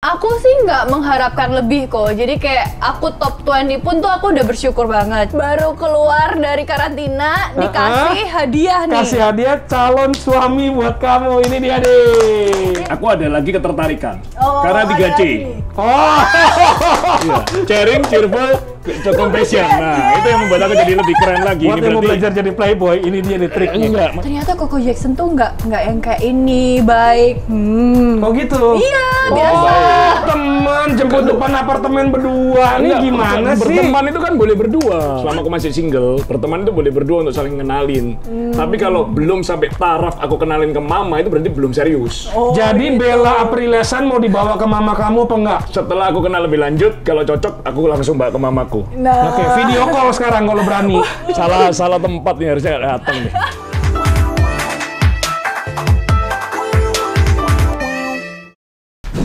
Aku sih nggak mengharapkan lebih kok. Jadi kayak aku top 20 pun tuh aku udah bersyukur banget. Baru keluar dari karantina dikasih hadiah nih. Kasih hadiah calon suami buat kamu. Ini dia deh. Aku ada lagi ketertarikan. Oh, Karena ada 3C. lagi. Oh. Iya. Caring, cheerful, compassion. Nah, itu yang membuat aku jadi lebih keren lagi. Buat yang mau belajar jadi playboy, ini dia nih triknya. Enggak. Ternyata Coco Jackson tuh nggak yang kayak ini, baik. Oh gitu? Iya, biasa. Teman jemput depan apartemen berdua. Ini Enggak, gimana sih? berteman itu kan boleh berdua. Selama aku masih single, berteman itu boleh berdua untuk saling kenalin. Tapi kalau belum sampai taraf aku kenalin ke mama, itu berarti belum serius. Jadi Bella Apriliasan mau dibawa ke mama kamu apa enggak? Setelah aku kenal lebih lanjut, kalau cocok, aku langsung bawa ke mamaku. Nah, Oke, video call sekarang kalau berani. Salah tempat nih, harusnya nggak datang nih.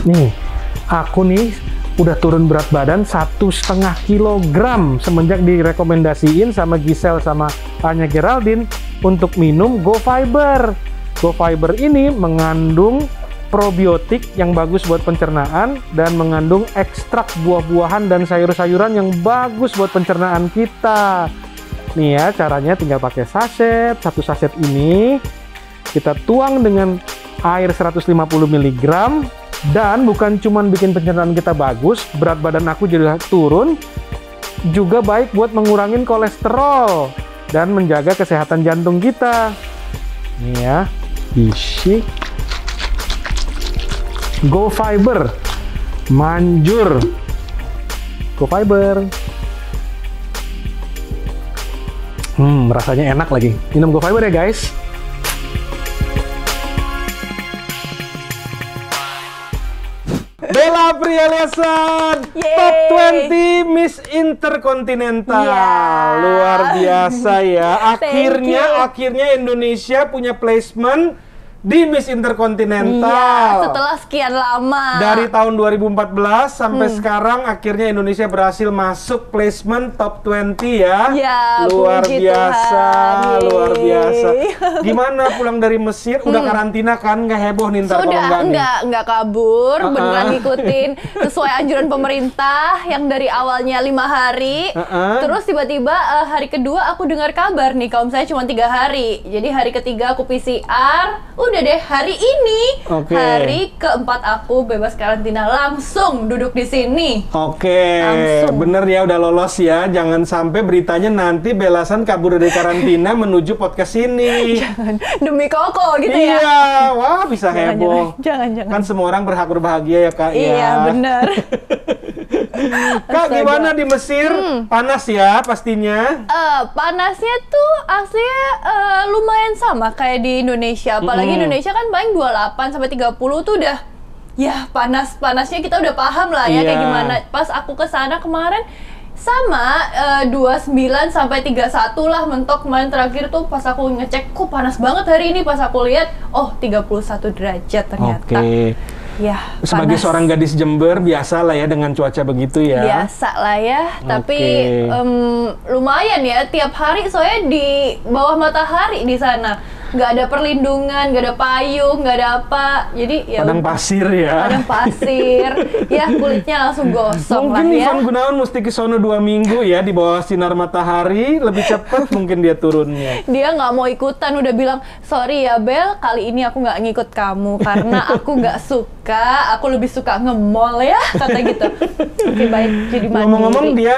Nih, aku nih udah turun berat badan 1,5 kilogram semenjak direkomendasiin sama Giselle sama Anya Geraldine untuk minum Go Fiber. Go Fiber ini mengandung probiotik yang bagus buat pencernaan dan mengandung ekstrak buah-buahan dan sayur-sayuran yang bagus buat pencernaan kita. Nih ya, caranya tinggal pakai saset. Satu saset ini kita tuang dengan air 150 mg dan bukan cuman bikin pencernaan kita bagus, berat badan aku jadi turun, juga baik buat mengurangin kolesterol dan menjaga kesehatan jantung kita. Nih ya, isi Go Fiber, manjur. Go Fiber. Rasanya enak lagi. Minum Go Fiber ya guys. Bella Apriliasan, top 20 Miss Intercontinental. Luar biasa ya. Akhirnya Indonesia punya placement di Miss Intercontinental. Iya, setelah sekian lama. Dari tahun 2014 sampai sekarang akhirnya Indonesia berhasil masuk placement top 20 ya. Ya, luar puji biasa, Tuhan. luar Yeay. biasa. Gimana pulang dari Mesir? Udah karantina kan? Nggak heboh nih ntar kalau Sudah, nggak nih? nggak kabur, beneran ngikutin sesuai anjuran pemerintah yang dari awalnya 5 hari, terus tiba-tiba hari kedua aku dengar kabar nih kalau misalnya cuma 3 hari, jadi hari ketiga aku PCR, udah deh hari ini, hari keempat aku bebas karantina langsung duduk di sini. Oke, Langsung. bener ya udah lolos ya, jangan sampai beritanya nanti Belasan kabur dari karantina menuju podcast ini. Jangan, demi Koko gitu Iya, ya. wah bisa heboh. Jangan. Kan semua orang berhak berbahagia ya kak ya. Iya, bener. Kak, gimana di Mesir? Panas ya pastinya? Panasnya tuh aslinya lumayan sama kayak di Indonesia. Apalagi Indonesia kan paling 28 sampai 30 tuh udah ya panasnya kita udah paham lah ya kayak gimana. Pas aku ke sana kemarin sama 29 sampai 31 lah mentok kemarin terakhir tuh pas aku ngecek kok panas banget hari ini, pas aku lihat oh 31 derajat ternyata. Ya, sebagai seorang gadis Jember biasa lah ya dengan cuaca begitu ya. Biasa lah ya, tapi lumayan ya tiap hari soalnya di bawah matahari di sana. Nggak ada perlindungan, nggak ada payung, nggak ada apa. Jadi ya padang pasir ya. padang pasir. Ya kulitnya langsung gosong Mungkin lah ya. Ivan Gunawan mesti ke sono 2 minggu ya di bawah sinar matahari, lebih cepat mungkin dia turunnya. Dia nggak mau ikutan, udah bilang sorry ya Bel, kali ini aku nggak ngikut kamu karena aku nggak suka, aku lebih suka nge-mall ya, kata gitu. Oke baik, jadi mandiri. Ngomong-ngomong dia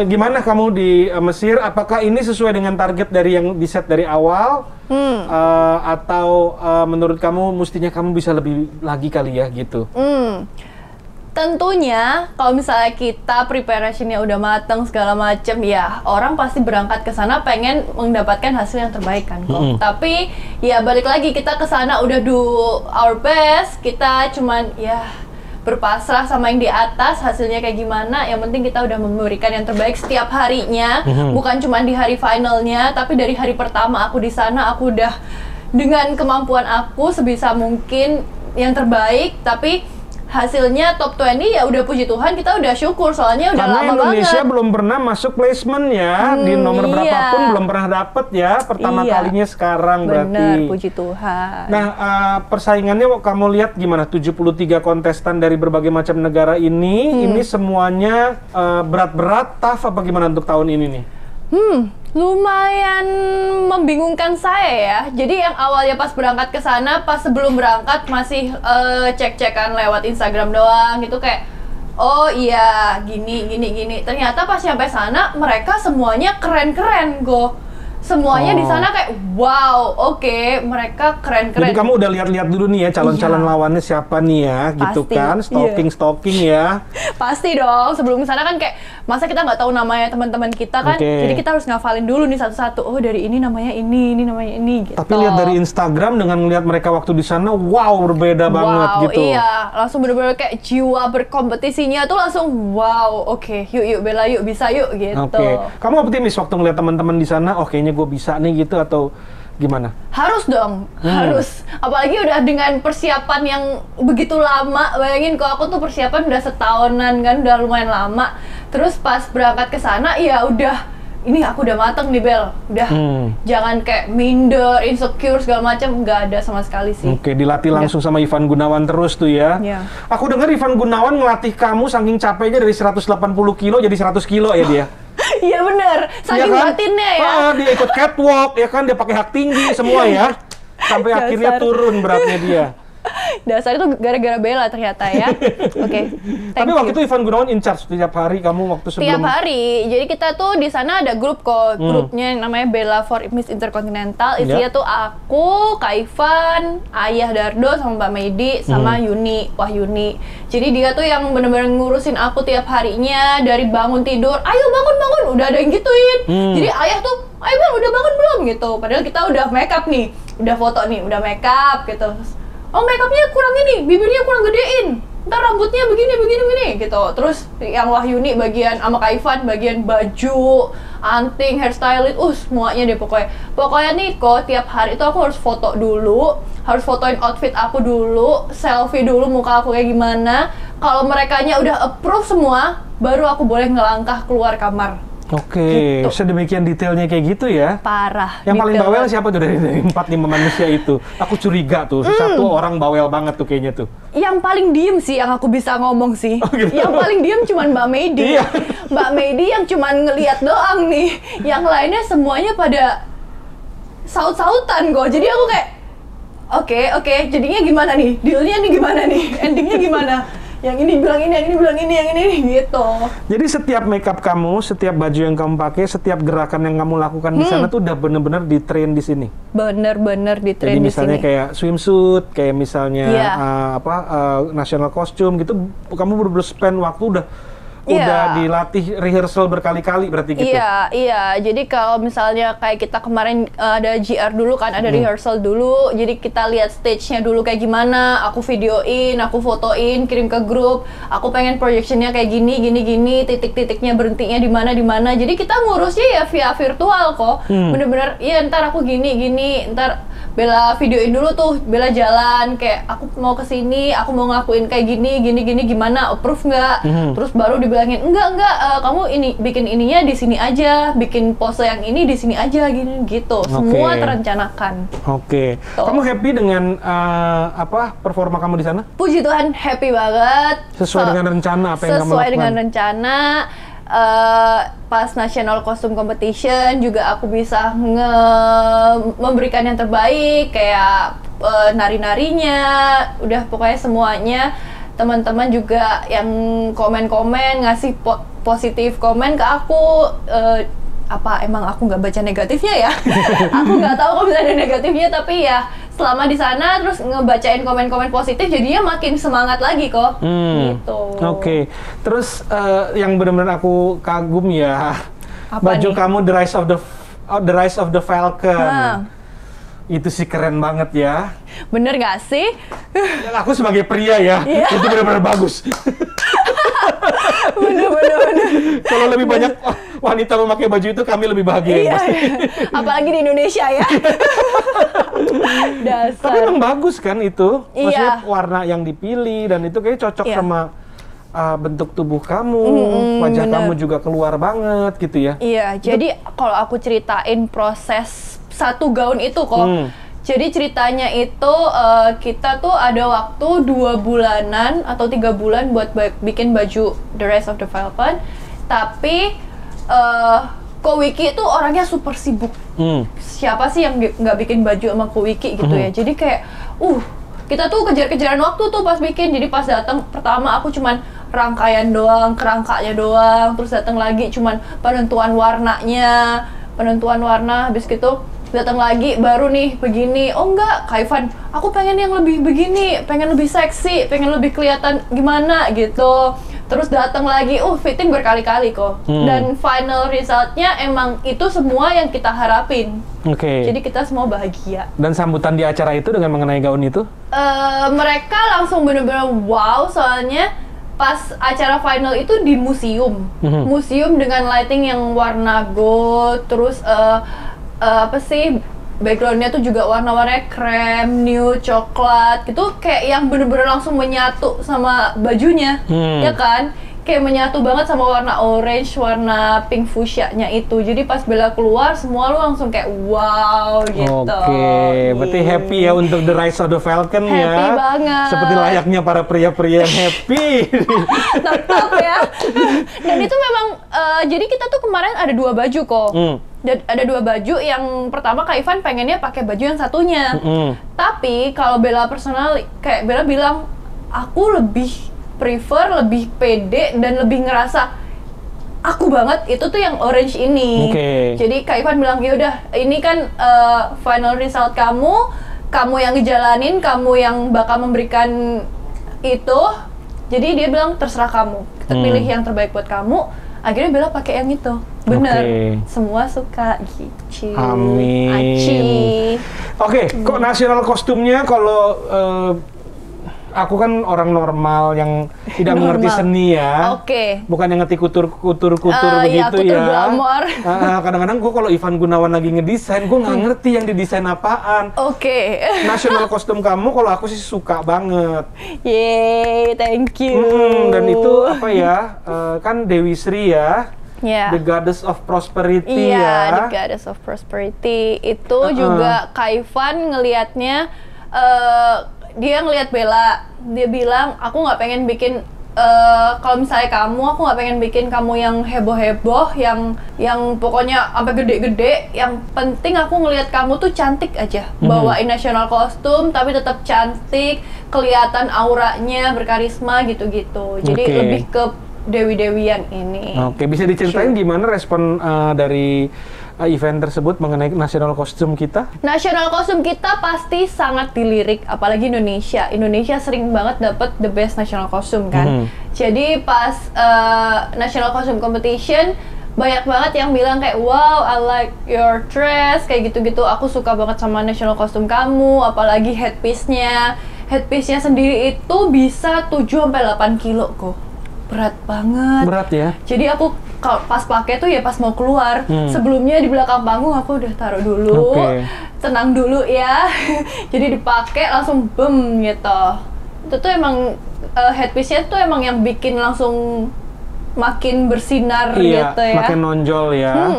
gimana kamu di Mesir? Apakah ini sesuai dengan target dari yang di set dari awal? Atau menurut kamu mestinya kamu bisa lebih lagi kali ya gitu? Tentunya kalau misalnya kita preparationnya udah mateng segala macem ya orang pasti berangkat ke sana pengen mendapatkan hasil yang terbaik kan kok. Tapi ya balik lagi kita ke sana udah do our best, kita cuman ya berpasrah sama yang di atas hasilnya kayak gimana. Yang penting kita udah memberikan yang terbaik setiap harinya, bukan cuma di hari finalnya, tapi dari hari pertama aku di sana aku udah dengan kemampuan aku sebisa mungkin yang terbaik. Tapi hasilnya top 20 ya udah puji Tuhan, kita udah syukur soalnya udah Karena lama Indonesia banget. belum pernah masuk placement ya, di nomor iya. berapapun belum pernah dapet ya, pertama Iya. kalinya sekarang berarti. Bener, puji Tuhan. Nah, persaingannya kamu lihat gimana? 73 kontestan dari berbagai macam negara ini semuanya berat-berat, tough apa gimana untuk tahun ini nih? Lumayan membingungkan saya ya. Jadi yang awalnya pas berangkat ke sana, pas sebelum berangkat masih cek-cekan lewat Instagram doang gitu kayak oh iya gini. Ternyata pas nyampe sana mereka semuanya keren-keren go. Semuanya di sana kayak wow, oke, mereka keren-keren. Jadi kamu udah lihat-lihat dulu nih ya calon-calon lawannya siapa nih ya, gitu Pasti, kan? Stalking ya. Pasti dong, sebelum kesana kan kayak masa kita nggak tahu namanya teman-teman kita kan, Oke. jadi kita harus ngafalin dulu nih satu-satu. Oh dari ini namanya ini namanya ini. Gitu. Tapi lihat dari Instagram dengan ngelihat mereka waktu di sana, wow berbeda banget gitu. Iya, langsung bener-bener kayak jiwa berkompetisinya tuh langsung wow, oke, yuk Bella yuk bisa yuk gitu. Oke. Kamu optimis waktu ngeliat teman-teman di sana, oh kayaknya gue bisa nih gitu atau gimana? Harus dong, harus. Apalagi udah dengan persiapan yang begitu lama. Bayangin kalau aku tuh persiapan udah setahunan kan, udah lumayan lama. Terus pas berangkat ke sana, ya udah, ini aku udah mateng nih Bel. Udah, jangan kayak minder, insecure segala macam, nggak ada sama sekali sih. Oke, dilatih langsung sama Ivan Gunawan terus tuh ya. Iya. Aku dengar Ivan Gunawan ngelatih kamu saking capeknya dari 180 kilo jadi 100 kilo ya dia. Iya bener, saking kan? batinnya ya. Dia ikut catwalk, ya kan, dia pakai hak tinggi semua ya. Sampai Dasar. akhirnya turun beratnya dia. Dasar itu gara-gara Bella ternyata ya. Oke, Tapi waktu itu Ivan Gunawan in charge tiap hari kamu waktu sebelum. tiap hari. Jadi kita tuh di sana ada grup kok. Grupnya yang namanya Bella for Miss Intercontinental. Isinya tuh aku, Kak Ivan, Ayah Dardo sama Mbak Medi sama Yuni, Wahyuni. Jadi dia tuh yang bener-bener ngurusin aku tiap harinya dari bangun tidur. Ayo bangun, udah ada yang gituin. Jadi Ayah tuh, ayo Bel udah bangun belum gitu. Padahal kita udah make up nih, udah foto nih, udah make up gitu. Oh make upnya kurang ini, bibirnya kurang gedein, ntar rambutnya begini gitu. Terus yang Wahyuni bagian sama Kak Ivan bagian baju, anting, hairstylist, semuanya deh pokoknya. Pokoknya nih kok tiap hari itu aku harus foto dulu, harus fotoin outfit aku dulu, selfie dulu muka aku kayak gimana. Kalau merekanya udah approve semua, baru aku boleh ngelangkah keluar kamar. Oke, sedemikian detailnya kayak gitu ya. Parah. Yang paling detail bawel banget. siapa tuh dari 4-5 manusia itu? Aku curiga tuh, satu orang bawel banget tuh kayaknya tuh. Yang paling diem sih yang aku bisa ngomong sih. Oh, gitu. Yang paling diem cuman Mbak Medi. Iya. Mbak Medi yang cuman ngeliat doang nih. Yang lainnya semuanya pada saut-sautan kok. Jadi aku kayak oke, jadinya gimana nih? Dealnya nih gimana nih? Endingnya gimana? Yang ini bilang ini, yang ini bilang ini, yang ini gitu. Jadi setiap makeup kamu, setiap baju yang kamu pakai, setiap gerakan yang kamu lakukan di sana tuh udah bener-bener di train di sini. Bener-bener di Jadi train di misalnya sini. kayak swimsuit, kayak misalnya Iya. national costume gitu, kamu bener-bener spend waktu udah Iya. dilatih rehearsal berkali-kali berarti gitu. Iya. Jadi kalau misalnya kayak kita kemarin ada GR dulu kan, ada rehearsal dulu. Jadi kita lihat stage-nya dulu kayak gimana. Aku videoin, aku fotoin, kirim ke grup. Aku pengen projectionnya kayak gini, titik-titiknya berhentinya di mana. Jadi kita ngurusnya ya via virtual kok. Bener-bener, iya ntar aku gini, ntar Bella videoin dulu tuh, Bella jalan kayak aku mau kesini, aku mau ngelakuin kayak gini, gimana, approve nggak? Terus baru dibilangin enggak, kamu ini bikin ininya di sini aja, bikin pose yang ini di sini aja, gini gitu. Semua terencanakan. Oke. Tuh. Kamu happy dengan performa kamu di sana? Puji Tuhan, happy banget. Sesuai dengan rencana apa yang kamu Sesuai lakukan? dengan rencana. Pas National Costume Competition juga aku bisa memberikan yang terbaik, kayak nari-narinya, udah pokoknya semuanya. Teman-teman juga yang komen-komen, ngasih positif komen ke aku. Apa emang aku nggak baca negatifnya ya? Aku nggak tahu kalau bisa ada negatifnya, tapi ya selama di sana terus ngebacain komen-komen positif, jadinya makin semangat lagi kok. Gitu. Oke. Terus yang benar-benar aku kagum ya, Apa baju nih? kamu The Rise of the Falcon. Itu sih keren banget ya. Bener nggak sih? Aku sebagai pria ya, Iya. itu benar-benar bagus. Bener. Kalau lebih banyak wanita memakai baju itu kami lebih bahagia. Iya, apalagi di Indonesia ya. Dasar. Tapi emang bagus kan itu, maksudnya Iya. warna yang dipilih dan itu kayaknya cocok Iya. sama bentuk tubuh kamu, wajah bener. kamu juga keluar banget gitu ya. Iya, jadi kalau aku ceritain proses satu gaun itu kok. Jadi ceritanya itu kita tuh ada waktu 2 bulanan atau 3 bulan buat bikin baju The Rise of the Falcon. Tapi Ko Wiki itu orangnya super sibuk. Siapa sih yang nggak bikin baju sama Ko Wiki gitu ya? Jadi kayak, kita tuh kejar-kejaran waktu tuh pas bikin. Jadi pas datang pertama aku cuman rangkaian doang, kerangkanya doang. Terus datang lagi cuman penentuan warnanya, habis gitu datang lagi baru nih begini. Oh enggak, Kak Ivan, aku pengen yang lebih begini, pengen lebih seksi, pengen lebih kelihatan gimana gitu. Terus datang lagi, fitting berkali-kali kok. Dan final resultnya emang itu semua yang kita harapin. Oke. Jadi kita semua bahagia. Dan sambutan di acara itu dengan mengenai gaun itu? Mereka langsung bener-bener wow, soalnya pas acara final itu di museum. Museum dengan lighting yang warna gold, terus apa sih, backgroundnya tuh juga warna-warnanya krem, nude, coklat gitu, kayak yang bener-bener langsung menyatu sama bajunya, ya kan? Kayak menyatu banget sama warna orange, warna pink fuchsia-nya itu. Jadi pas Bella keluar, semua lu langsung kayak wow gitu. Oke, berarti happy ya untuk The Rise of the Falcon ya. Happy banget. Seperti layaknya para pria-pria yang happy. Tetap ya. Dan itu memang, jadi kita tuh kemarin ada 2 baju kok. Dan ada 2 baju, yang pertama Kak Ivan pengennya pakai baju yang satunya. Tapi kalau Bella personal, kayak Bella bilang, aku lebih prefer, lebih pede, dan lebih ngerasa aku banget itu tuh yang orange ini. Jadi Kak Ivan bilang, yaudah ini kan final result kamu yang ngejalanin, kamu yang bakal memberikan itu. Jadi dia bilang terserah kamu, kita pilih yang terbaik buat kamu. Akhirnya Bella pakai yang itu. Bener, semua suka gitu. Amin. Aci. Oke, kok nasional kostumnya kalau aku kan orang normal yang tidak mengerti seni ya. Bukan yang ngerti kutur begitu iya, kutur ya. glamor. Kadang-kadang gue kalau Ivan Gunawan lagi ngedesain, gue nggak ngerti yang didesain apaan. Nasional kostum kamu kalau aku sih suka banget. Yeay, thank you. Dan itu apa ya? Kan Dewi Sri ya. The Goddess of Prosperity ya. The Goddess of Prosperity itu juga Kak Ivan ngelihatnya, dia ngelihat Bella, dia bilang aku nggak pengen bikin kalau misalnya aku nggak pengen bikin kamu yang heboh-heboh, yang pokoknya sampai gede-gede. Yang penting aku ngelihat kamu tuh cantik aja, bawain national kostum tapi tetap cantik, kelihatan auranya berkarisma gitu-gitu. Jadi lebih ke dewi-dewian ini. Bisa diceritain gimana respon dari event tersebut mengenai national kostum kita? National kostum kita pasti sangat dilirik, apalagi Indonesia. Indonesia sering banget dapat the best national kostum kan. Jadi pas national costume competition, banyak banget yang bilang kayak, wow, I like your dress, kayak gitu-gitu. Aku suka banget sama national costume kamu, apalagi headpiece-nya. Headpiece-nya sendiri itu bisa 7-8 kilo kok. Berat banget. Berat ya? Jadi aku pas pakai tuh ya pas mau keluar. Sebelumnya di belakang panggung aku udah taruh dulu, tenang dulu ya. Jadi dipakai langsung boom gitu. Itu tuh emang headpiece-nya tuh emang yang bikin langsung makin bersinar gitu ya. Makin nonjol ya.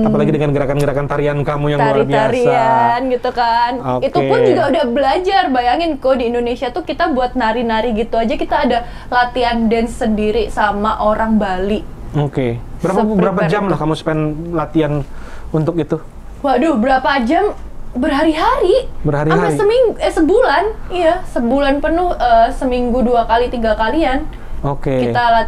Apalagi dengan gerakan-gerakan tarian kamu yang luar biasa. Tarian gitu kan. Itu pun juga udah belajar. Bayangin kok di Indonesia tuh kita buat nari-nari gitu aja kita ada latihan dance sendiri sama orang Bali. Berapa jam lah kamu spend latihan untuk itu? Waduh, berapa jam? Berhari-hari. Sampai sebulan. Iya, sebulan penuh, seminggu 2 kali 3 kalian. Kita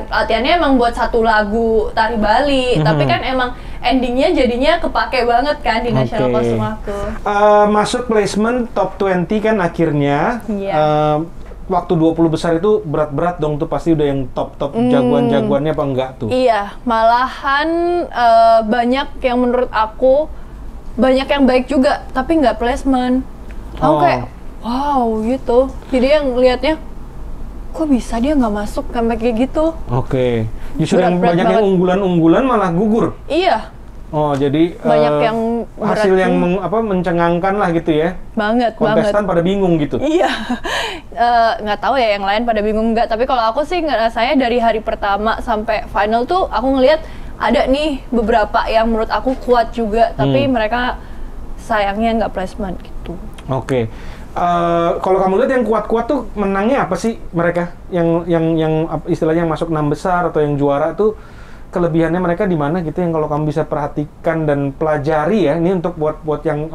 latihannya emang buat satu lagu tari Bali, tapi kan emang endingnya jadinya kepake banget kan di national kostum aku. Masuk placement top 20 kan akhirnya. Waktu 20 besar itu berat-berat dong tuh, pasti udah yang top-top jagoan-jagoannya apa enggak tuh? Iya, malahan banyak yang menurut aku banyak yang baik juga, tapi nggak placement. Aku kayak wow gitu. Jadi yang lihatnya kok bisa dia nggak masuk sampai kayak gitu. Oke. Justru yang Berat banyak yang banget. unggulan-unggulan malah gugur. Iya, Oh, jadi banyak yang hasil berat yang mencengangkan lah gitu ya. banget. Kontestan pada bingung gitu. Iya, nggak tahu ya yang lain pada bingung nggak. Tapi kalau aku sih ngerasanya dari hari pertama sampai final tuh aku ngelihat ada nih beberapa yang menurut aku kuat juga, tapi mereka sayangnya nggak placement gitu. Oke. Kalau kamu lihat yang kuat-kuat tuh menangnya apa sih mereka? Yang istilahnya yang masuk 6 besar atau yang juara tuh kelebihannya mereka di mana gitu, yang kalau kamu bisa perhatikan dan pelajari ya, ini untuk buat yang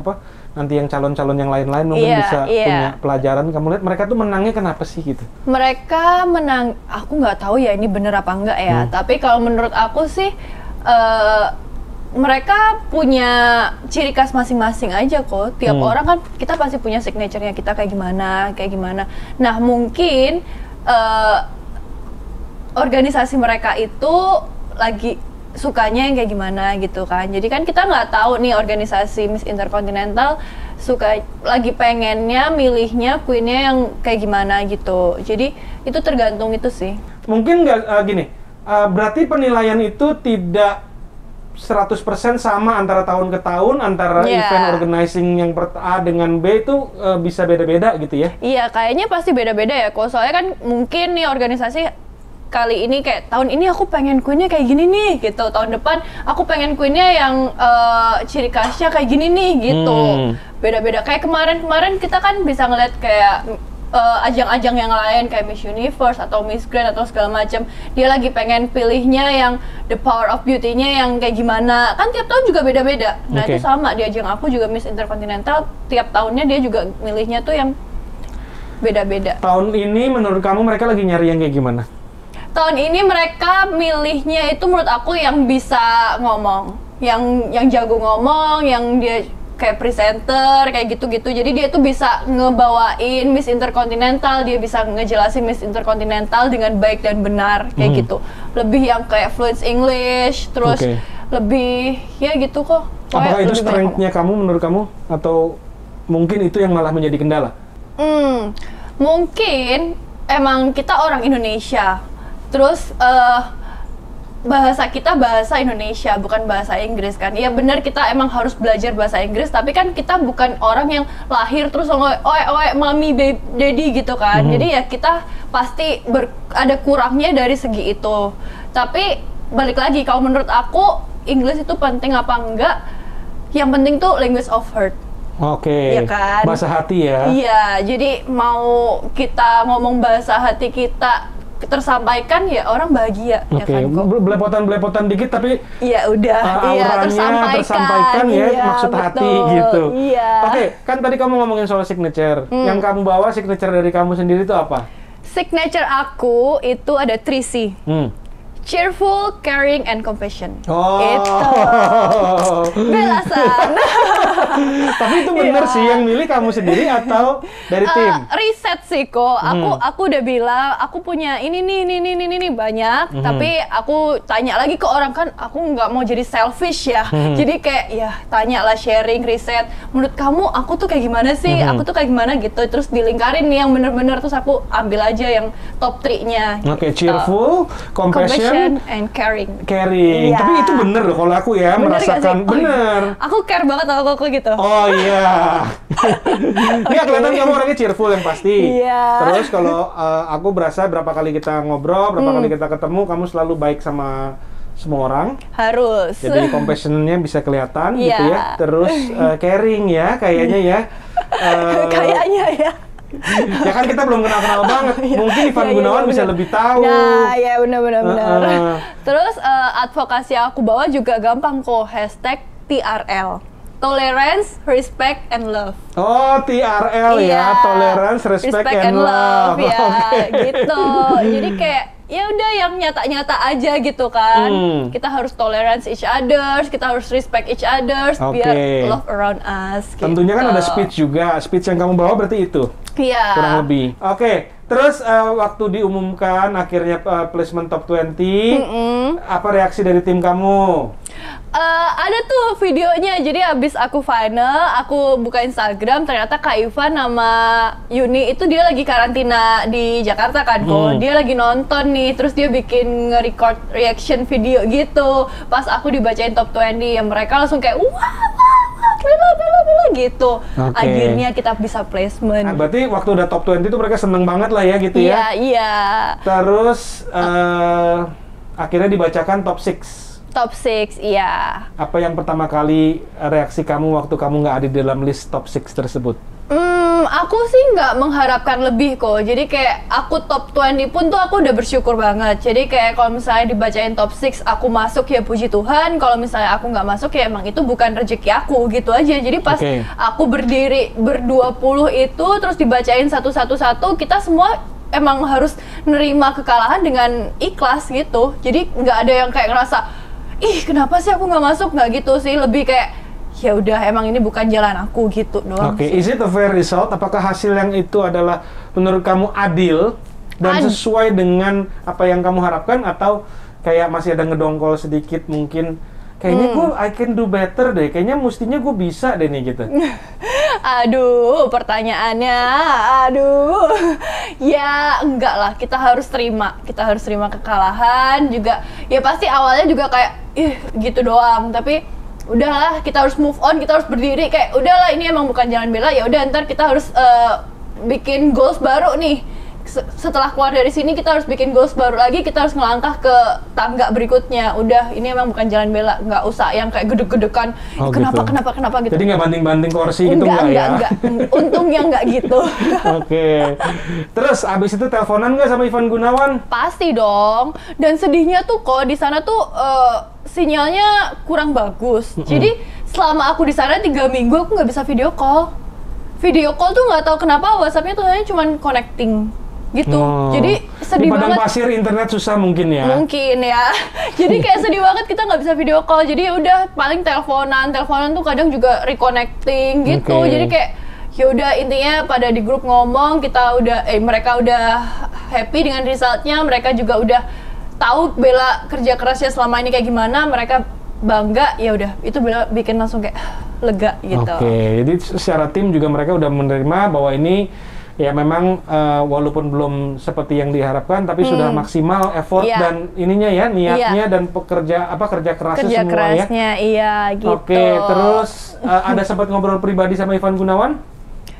nanti yang calon-calon yang lain-lain mungkin bisa punya pelajaran. Kamu lihat mereka tuh menangnya kenapa sih gitu? Mereka menang, aku nggak tahu ya ini bener apa enggak ya. Tapi kalau menurut aku sih mereka punya ciri khas masing-masing aja kok. Tiap orang kan kita pasti punya signature-nya kita kayak gimana. Nah mungkin organisasi mereka itu lagi sukanya yang kayak gimana gitu kan. Jadi kan kita nggak tahu nih organisasi Miss Intercontinental suka lagi pengennya milihnya queen-nya yang kayak gimana gitu. Jadi itu tergantung itu sih. Mungkin nggak gini, berarti penilaian itu tidak 100% sama antara tahun ke tahun, antara event organizing yang A dengan B itu bisa beda-beda gitu ya? Iya, kayaknya pasti beda-beda ya kok. Soalnya kan mungkin nih organisasi kali ini kayak tahun ini aku pengen queen-nya kayak gini nih gitu. Tahun depan aku pengen queen-nya yang ciri khasnya kayak gini nih gitu. Beda-beda. Kayak kemarin kita kan bisa ngeliat kayak ajang-ajang yang lain kayak Miss Universe atau Miss Grand atau segala macam. Dia lagi pengen pilihnya yang the power of beauty-nya yang kayak gimana. Kan tiap tahun juga beda-beda. Nah itu sama di ajang aku juga Miss Intercontinental, tiap tahunnya dia juga milihnya tuh yang beda-beda. Tahun ini menurut kamu mereka lagi nyari yang kayak gimana? Tahun ini mereka milihnya itu menurut aku yang bisa ngomong, yang jago ngomong, yang dia kayak presenter kayak gitu-gitu. Jadi dia tuh bisa ngebawain Miss Intercontinental, dia bisa ngejelasin Miss Intercontinental dengan baik dan benar kayak gitu. Lebih yang kayak fluent English, terus lebih ya gitu kok. Apakah itu strength-nya kamu menurut kamu, atau mungkin itu yang malah menjadi kendala? Mungkin emang kita orang Indonesia. Terus bahasa kita bahasa Indonesia, bukan bahasa Inggris kan. Iya benar, kita emang harus belajar bahasa Inggris, tapi kan kita bukan orang yang lahir terus oe mami daddy gitu kan. Jadi ya kita pasti ada kurangnya dari segi itu. Tapi balik lagi, kalau menurut aku Inggris itu penting apa enggak? Yang penting tuh language of heart. Oke, ya kan? Bahasa hati ya. Iya, jadi mau kita ngomong bahasa hati kita tersampaikan ya orang bahagia. Ya kan kok. Belepotan dikit tapi iya udah tersampaikan ya, maksud betul, hati gitu. Iya. Oke, kan tadi kamu ngomongin soal signature. Yang kamu bawa signature dari kamu sendiri itu apa? Signature aku itu ada 3C. Cheerful, caring, and compassion. Itu belasan. Tapi itu bener sih yang milih kamu sendiri atau dari tim? Riset sih kok. Aku udah bilang aku punya ini banyak. Tapi aku tanya lagi ke orang, kan aku nggak mau jadi selfish ya. Jadi kayak ya tanya lah, sharing, riset. Menurut kamu aku tuh kayak gimana sih? Aku tuh kayak gimana gitu. Terus dilingkarin nih yang bener-bener, terus aku ambil aja yang top 3-nya. Oke, cheerful, compassion, and caring. Caring. Yeah. Tapi itu bener loh kalau aku ya, bener merasakan bener. Aku care banget sama aku gitu. Oh iya. Nggak, kelihatan kamu orangnya cheerful yang pasti. Iya. Terus kalau aku berasa berapa kali kita ngobrol, berapa kali kita ketemu, kamu selalu baik sama semua orang. Harus. Jadi compassion-nya bisa kelihatan gitu Yeah. ya. Terus caring ya, kayaknya ya. Kayaknya ya. Ya kan kita belum kenal-kenal banget. Mungkin Ivan Gunawan bisa lebih tahu. Nah, ya benar. Terus advokasi aku bawa juga gampang kok, #TRL. Tolerance, respect, and love. Oh, TRL ya, tolerance, respect, and love. Ya, gitu. Jadi kayak ya udah yang nyata-nyata aja gitu kan. Kita harus tolerance each others, kita harus respect each others biar love around us. Tentunya gitu. kan ada speech juga. Speech yang kamu bawa berarti itu. Iya. Kurang lebih. Oke. Terus waktu diumumkan akhirnya placement top 20, apa reaksi dari tim kamu? Ada tuh videonya, jadi abis aku final, aku buka Instagram, ternyata Kak Ivan sama Yuni itu dia lagi karantina di Jakarta kan kok. Dia lagi nonton nih, terus dia bikin nge-record reaction video gitu. Pas aku dibacain top 20, ya mereka langsung kayak wah, bela gitu. Akhirnya kita bisa placement. Nah, berarti waktu udah top 20 itu mereka seneng banget lah ya gitu ya? Iya. Terus akhirnya dibacakan top 6. Top 6, iya. Apa yang pertama kali reaksi kamu waktu kamu nggak ada di dalam list top 6 tersebut? Aku sih nggak mengharapkan lebih kok. Jadi kayak aku top 20 pun tuh aku udah bersyukur banget. Jadi kayak kalau misalnya dibacain top 6 aku masuk ya puji Tuhan. Kalau misalnya aku nggak masuk ya emang itu bukan rezeki aku gitu aja. Jadi pas aku berdiri ber-20 itu terus dibacain satu-satu, kita semua emang harus nerima kekalahan dengan ikhlas gitu. Jadi nggak ada yang kayak ngerasa ih kenapa sih aku nggak masuk, nggak gitu sih, lebih kayak ya udah emang ini bukan jalan aku gitu doang. Is it a fair result? Apakah hasil yang itu adalah menurut kamu adil dan sesuai dengan apa yang kamu harapkan, atau kayak masih ada ngedongkol sedikit mungkin kayaknya gue I can do better deh, kayaknya mestinya gue bisa deh nih gitu? Aduh, pertanyaannya, ya enggak lah, kita harus terima kekalahan juga. Ya pasti awalnya juga kayak gitu doang, tapi udahlah, kita harus move on, kita harus berdiri kayak udahlah ini emang bukan jalan Bella, ya udah ntar kita harus bikin goals baru nih. Setelah keluar dari sini kita harus bikin goals baru lagi, kita harus ngelangkah ke tangga berikutnya. Udah, ini emang bukan jalan Bella, nggak usah yang kayak gedek-gedekan. Kenapa gitu. Jadi nggak banting-banting kursi gitu nggak ya? Enggak. Untungnya nggak gitu. Terus abis itu teleponan nggak sama Ivan Gunawan? Pasti dong. Dan sedihnya tuh kok di sana tuh sinyalnya kurang bagus. Jadi selama aku di sana 3 minggu aku nggak bisa video call. Video call tuh nggak tahu kenapa WhatsApp-nya tuh hanya cuma connecting gitu. Jadi sedih banget. Di padang pasir internet susah mungkin ya? Mungkin ya. Jadi kayak sedih banget kita nggak bisa video call. Jadi udah paling teleponan tuh kadang juga reconnecting gitu. Jadi kayak ya udah intinya pada di grup ngomong, kita udah mereka udah happy dengan resultnya, mereka juga udah tahu Bella kerja kerasnya selama ini kayak gimana, mereka bangga, ya udah itu Bella bikin langsung kayak lega gitu. Jadi secara tim juga mereka udah menerima bahwa ini ya memang walaupun belum seperti yang diharapkan, tapi sudah maksimal effort dan ininya ya, niatnya dan kerja kerasnya kerja semua kerasnya, gitu. Terus ada sempat ngobrol pribadi sama Ivan Gunawan?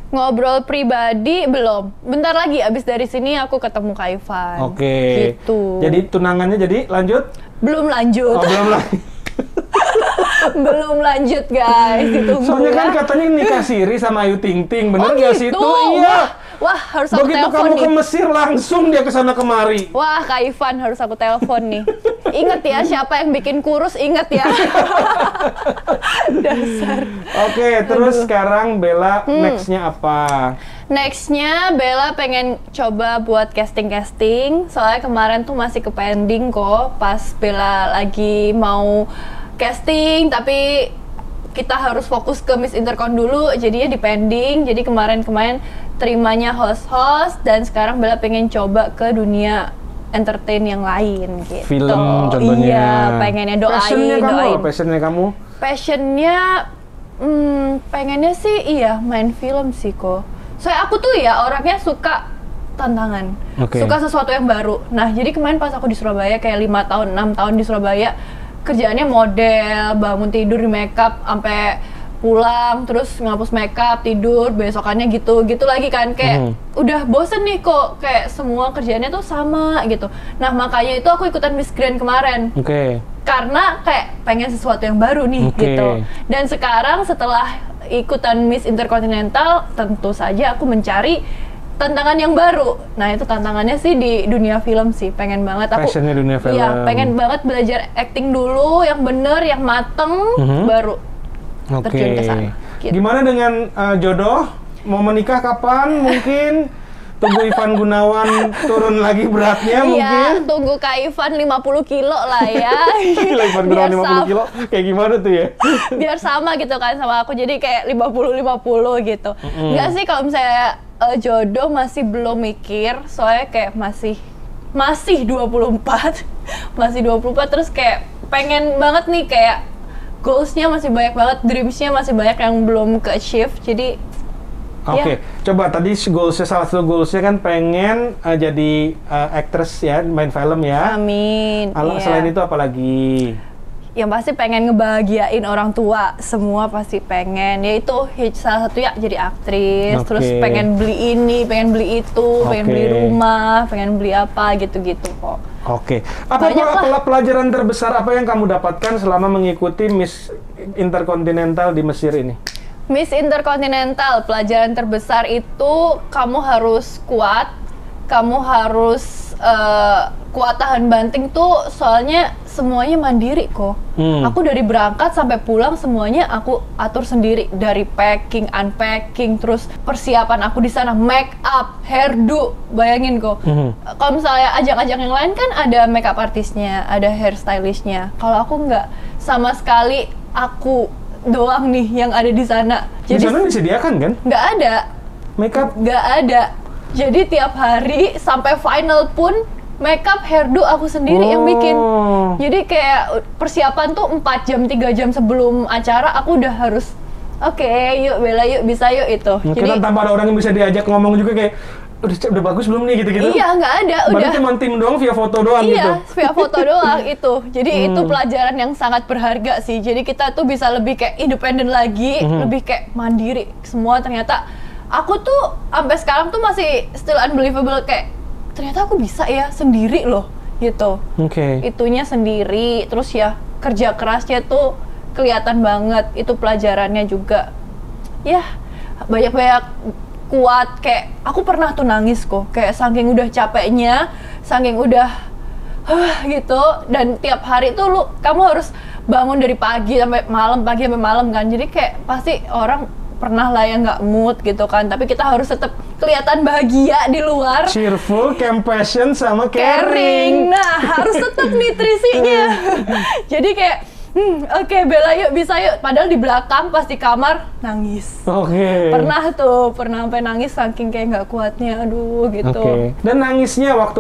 Ngobrol pribadi belum. Bentar lagi abis dari sini aku ketemu Kak Ivan. Gitu. Jadi tunangannya jadi lanjut? Belum lanjut. Belum lanjut. Belum lanjut guys, ditunggu. Soalnya kan katanya nikah siri sama Ayu Ting Ting, bener nggak sih itu? Iya. Wah, harus aku begitu telepon kamu nih. ke Mesir langsung dia ke sana kemari. Wah, Kak Ivan harus aku telepon nih. Ingat ya, siapa yang bikin kurus, ingat ya. Dasar. Terus sekarang Bella nextnya apa? Nextnya Bella pengen coba buat casting-casting. Soalnya kemarin tuh masih ke pending kok. Pas Bella lagi mau casting, tapi kita harus fokus ke Miss Intercon dulu, jadinya di pending. Jadi kemarin terimanya host-host, dan sekarang Bella pengen coba ke dunia entertain yang lain gitu. Film contohnya. Iya, pengennya doain. Passionnya kamu? Passionnya pengennya sih main film sih kok. Soalnya aku tuh ya orangnya suka tantangan, suka sesuatu yang baru. Nah jadi kemarin pas aku di Surabaya kayak 5 tahun, 6 tahun di Surabaya, kerjaannya model, bangun tidur di makeup, sampai pulang terus ngapus makeup, tidur, besokannya gitu lagi kan, kayak udah bosen nih kok, kayak semua kerjaannya tuh sama gitu. Nah makanya itu aku ikutan Miss Grand kemarin, karena kayak pengen sesuatu yang baru nih gitu. Dan sekarang setelah ikutan Miss Intercontinental, tentu saja aku mencari tantangan yang baru. Nah itu tantangannya sih di dunia film sih, pengen banget aku. Passionnya dunia film. Iya, pengen banget belajar acting dulu, yang bener, yang mateng, baru terjun ke sana. Gitu. Gimana dengan jodoh? Mau menikah kapan? Mungkin tunggu Ivan Gunawan turun lagi beratnya mungkin? Iya, tunggu Kak Ivan 50 kilo lah ya. Gila, Ivan Gunawan 50 kilo, kayak gimana tuh ya? Biar sama gitu kan sama aku, jadi kayak 50-50 gitu. Enggak sih, kalau misalnya jodoh masih belum mikir, soalnya kayak masih 24 masih 24, terus kayak pengen banget nih kayak goals-nya masih banyak banget, dreams-nya masih banyak yang belum ke-achieve. Jadi Oke, coba tadi goalsnya, salah satu goalsnya kan pengen jadi actress ya, main film ya. amin. Iya. Selain itu apa lagi? Yang pasti pengen ngebahagiain orang tua, semua pasti pengen. Yaitu salah satu ya jadi aktris, terus pengen beli ini, pengen beli itu, pengen beli rumah, pengen beli apa gitu-gitu kok. Oke. Apa pelajaran terbesar apa yang kamu dapatkan selama mengikuti Miss Intercontinental di Mesir ini? Miss Intercontinental, pelajaran terbesar itu kamu harus kuat, kamu harus kuat tahan banting tuh, soalnya semuanya mandiri kok. Aku dari berangkat sampai pulang semuanya aku atur sendiri, dari packing, unpacking, terus persiapan aku di sana, make up, hairdo, bayangin kok. Kalau misalnya ajang-ajang yang lain kan ada make up artisnya, ada hairstylistnya. Kalau aku nggak, sama sekali aku doang nih yang ada di sana. Jadi, di sana disediakan kan? Nggak ada. Makeup? Nggak ada. Jadi tiap hari sampai final pun makeup, hairdo aku sendiri yang bikin. Jadi kayak persiapan tuh 4 jam, 3 jam sebelum acara aku udah harus oke, yuk Bella, yuk bisa yuk itu. Jadi tanpa ada orang yang bisa diajak ngomong juga kayak udah bagus belum nih gitu-gitu? Iya, nggak ada. Berarti cuma tim doang via foto doang gitu? Iya, via foto doang itu. Jadi itu pelajaran yang sangat berharga sih. Jadi kita tuh bisa lebih kayak independen lagi, lebih kayak mandiri. Semua ternyata aku tuh sampai sekarang tuh masih still unbelievable, kayak ternyata aku bisa ya sendiri loh gitu. Itunya sendiri, terus ya kerja kerasnya tuh kelihatan banget. Itu pelajarannya juga. Ya, banyak-banyak kuat, kayak aku pernah tuh nangis kok, kayak saking udah capeknya, saking udah gitu, dan tiap hari tuh kamu harus bangun dari pagi sampai malam kan, jadi kayak pasti orang pernah lah yang nggak mood gitu kan, tapi kita harus tetap kelihatan bahagia di luar, cheerful, compassion, sama caring. Nah, harus tetap nutrisinya. Jadi kayak oke, Bella yuk, bisa yuk. Padahal di belakang pas di kamar nangis. Pernah sampai nangis saking kayak nggak kuatnya, aduh gitu. Dan nangisnya waktu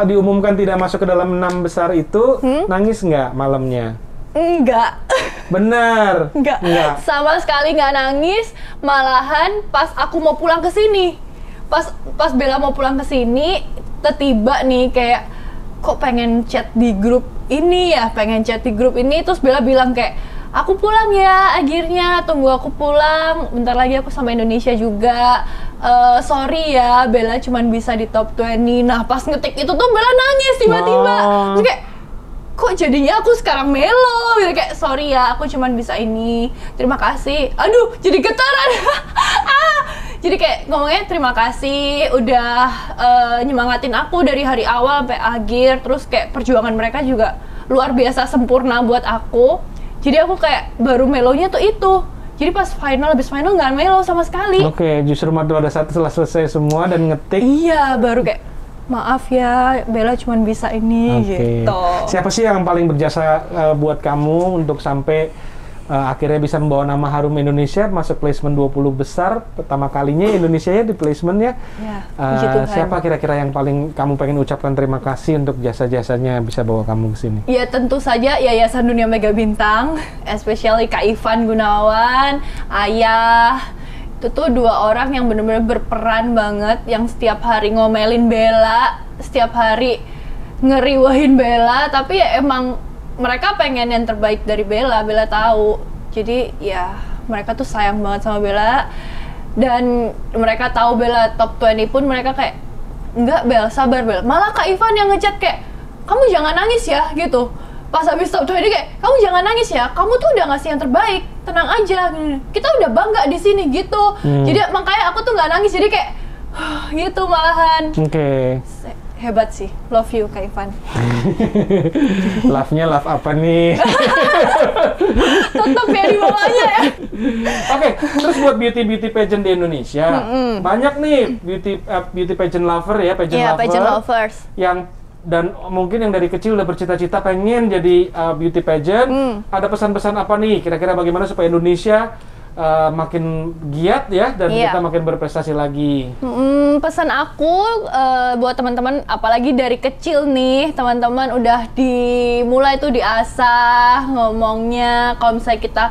diumumkan tidak masuk ke dalam 6 besar itu, nangis nggak malamnya? Enggak. Bener? Enggak. Sama sekali nggak nangis. Malahan pas aku mau pulang ke sini, pas Bella mau pulang ke sini, tiba nih kayak kok pengen chat di grup ini ya, terus Bella bilang kayak aku pulang ya, akhirnya tunggu aku pulang, bentar lagi aku sama Indonesia juga, sorry ya Bella cuman bisa di top 20. Nah pas ngetik itu tuh Bella nangis tiba-tiba, terus kayak kok jadinya aku sekarang melo gitu, kayak sorry ya aku cuman bisa ini, terima kasih, aduh jadi getaran. Jadi kayak ngomongnya terima kasih udah nyemangatin aku dari hari awal sampai akhir, terus kayak perjuangan mereka juga luar biasa sempurna buat aku. Jadi aku kayak baru melonya tuh itu. Jadi pas habis final nggak melo sama sekali. Justru pada saat setelah selesai semua dan ngetik. Iya, baru kayak maaf ya Bella cuma bisa ini gitu. Siapa sih yang paling berjasa buat kamu untuk sampai akhirnya bisa membawa nama harum Indonesia masuk placement 20 besar pertama kalinya Indonesia ya di placementnya? Siapa kira-kira yang paling kamu pengen ucapkan terima kasih untuk jasa-jasanya bisa bawa kamu ke sini? Ya tentu saja Yayasan Dunia Mega Bintang, especially Kak Ivan Gunawan, Ayah. Itu tuh 2 orang yang benar-benar berperan banget, yang setiap hari ngomelin Bella, setiap hari ngeriwahin Bella, tapi ya emang mereka pengen yang terbaik dari Bella tahu. Jadi ya mereka tuh sayang banget sama Bella, dan mereka tahu Bella top 20 pun mereka kayak enggak Bel, sabar Bel. Malah Kak Ivan yang ngechat kayak kamu jangan nangis ya gitu. Pas habis top 20 kayak kamu jangan nangis ya, kamu tuh udah ngasih yang terbaik, tenang aja, kita udah bangga di sini gitu. Jadi makanya aku tuh nggak nangis, jadi kayak gitu malahan. Hebat sih, love you Kak Ivan. Love-nya love apa nih? Tetap ya di bawahnya ya. Terus buat beauty pageant di Indonesia, banyak nih beauty pageant lover ya, pageant lovers. Dan mungkin yang dari kecil udah bercita-cita pengen jadi beauty pageant. Ada pesan-pesan apa nih? Kira-kira bagaimana supaya Indonesia makin giat ya dan kita makin berprestasi lagi. Pesan aku buat teman-teman, apalagi dari kecil nih, teman-teman udah dimulai tuh diasah ngomongnya. Kalau misalnya kita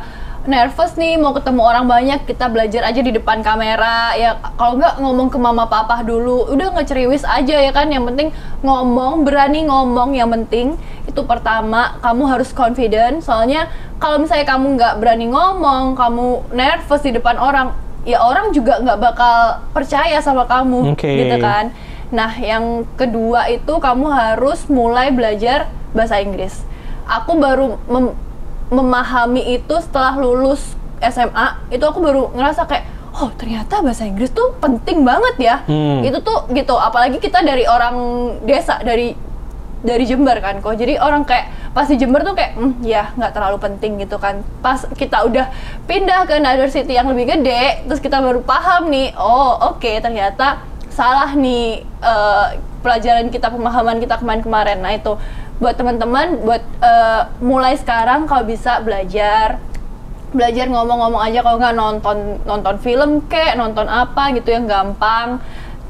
nervous nih mau ketemu orang banyak, kita belajar aja di depan kamera ya. Kalau nggak ngomong ke mama papa dulu, udah nggak ceriwis aja ya kan. Yang penting ngomong, berani ngomong. Yang penting itu pertama, kamu harus confident. Soalnya kalau misalnya kamu nggak berani ngomong, kamu nervous di depan orang, ya orang juga nggak bakal percaya sama kamu, gitu kan. Nah, yang kedua itu kamu harus mulai belajar bahasa Inggris. Aku baru memahami itu setelah lulus SMA. Itu aku baru ngerasa kayak, oh ternyata bahasa Inggris tuh penting banget ya. Itu tuh gitu, apalagi kita dari orang desa, dari Jember kan kok. Jadi orang kayak pas di Jember tuh kayak ya nggak terlalu penting gitu kan. Pas kita udah pindah ke another city yang lebih gede, terus kita baru paham nih, oh oke, ternyata salah nih pelajaran kita, pemahaman kita kemarin-kemarin. Nah itu buat teman-teman, buat mulai sekarang kalau bisa belajar ngomong-ngomong aja. Kalau nggak nonton film kek, nonton apa gitu yang gampang.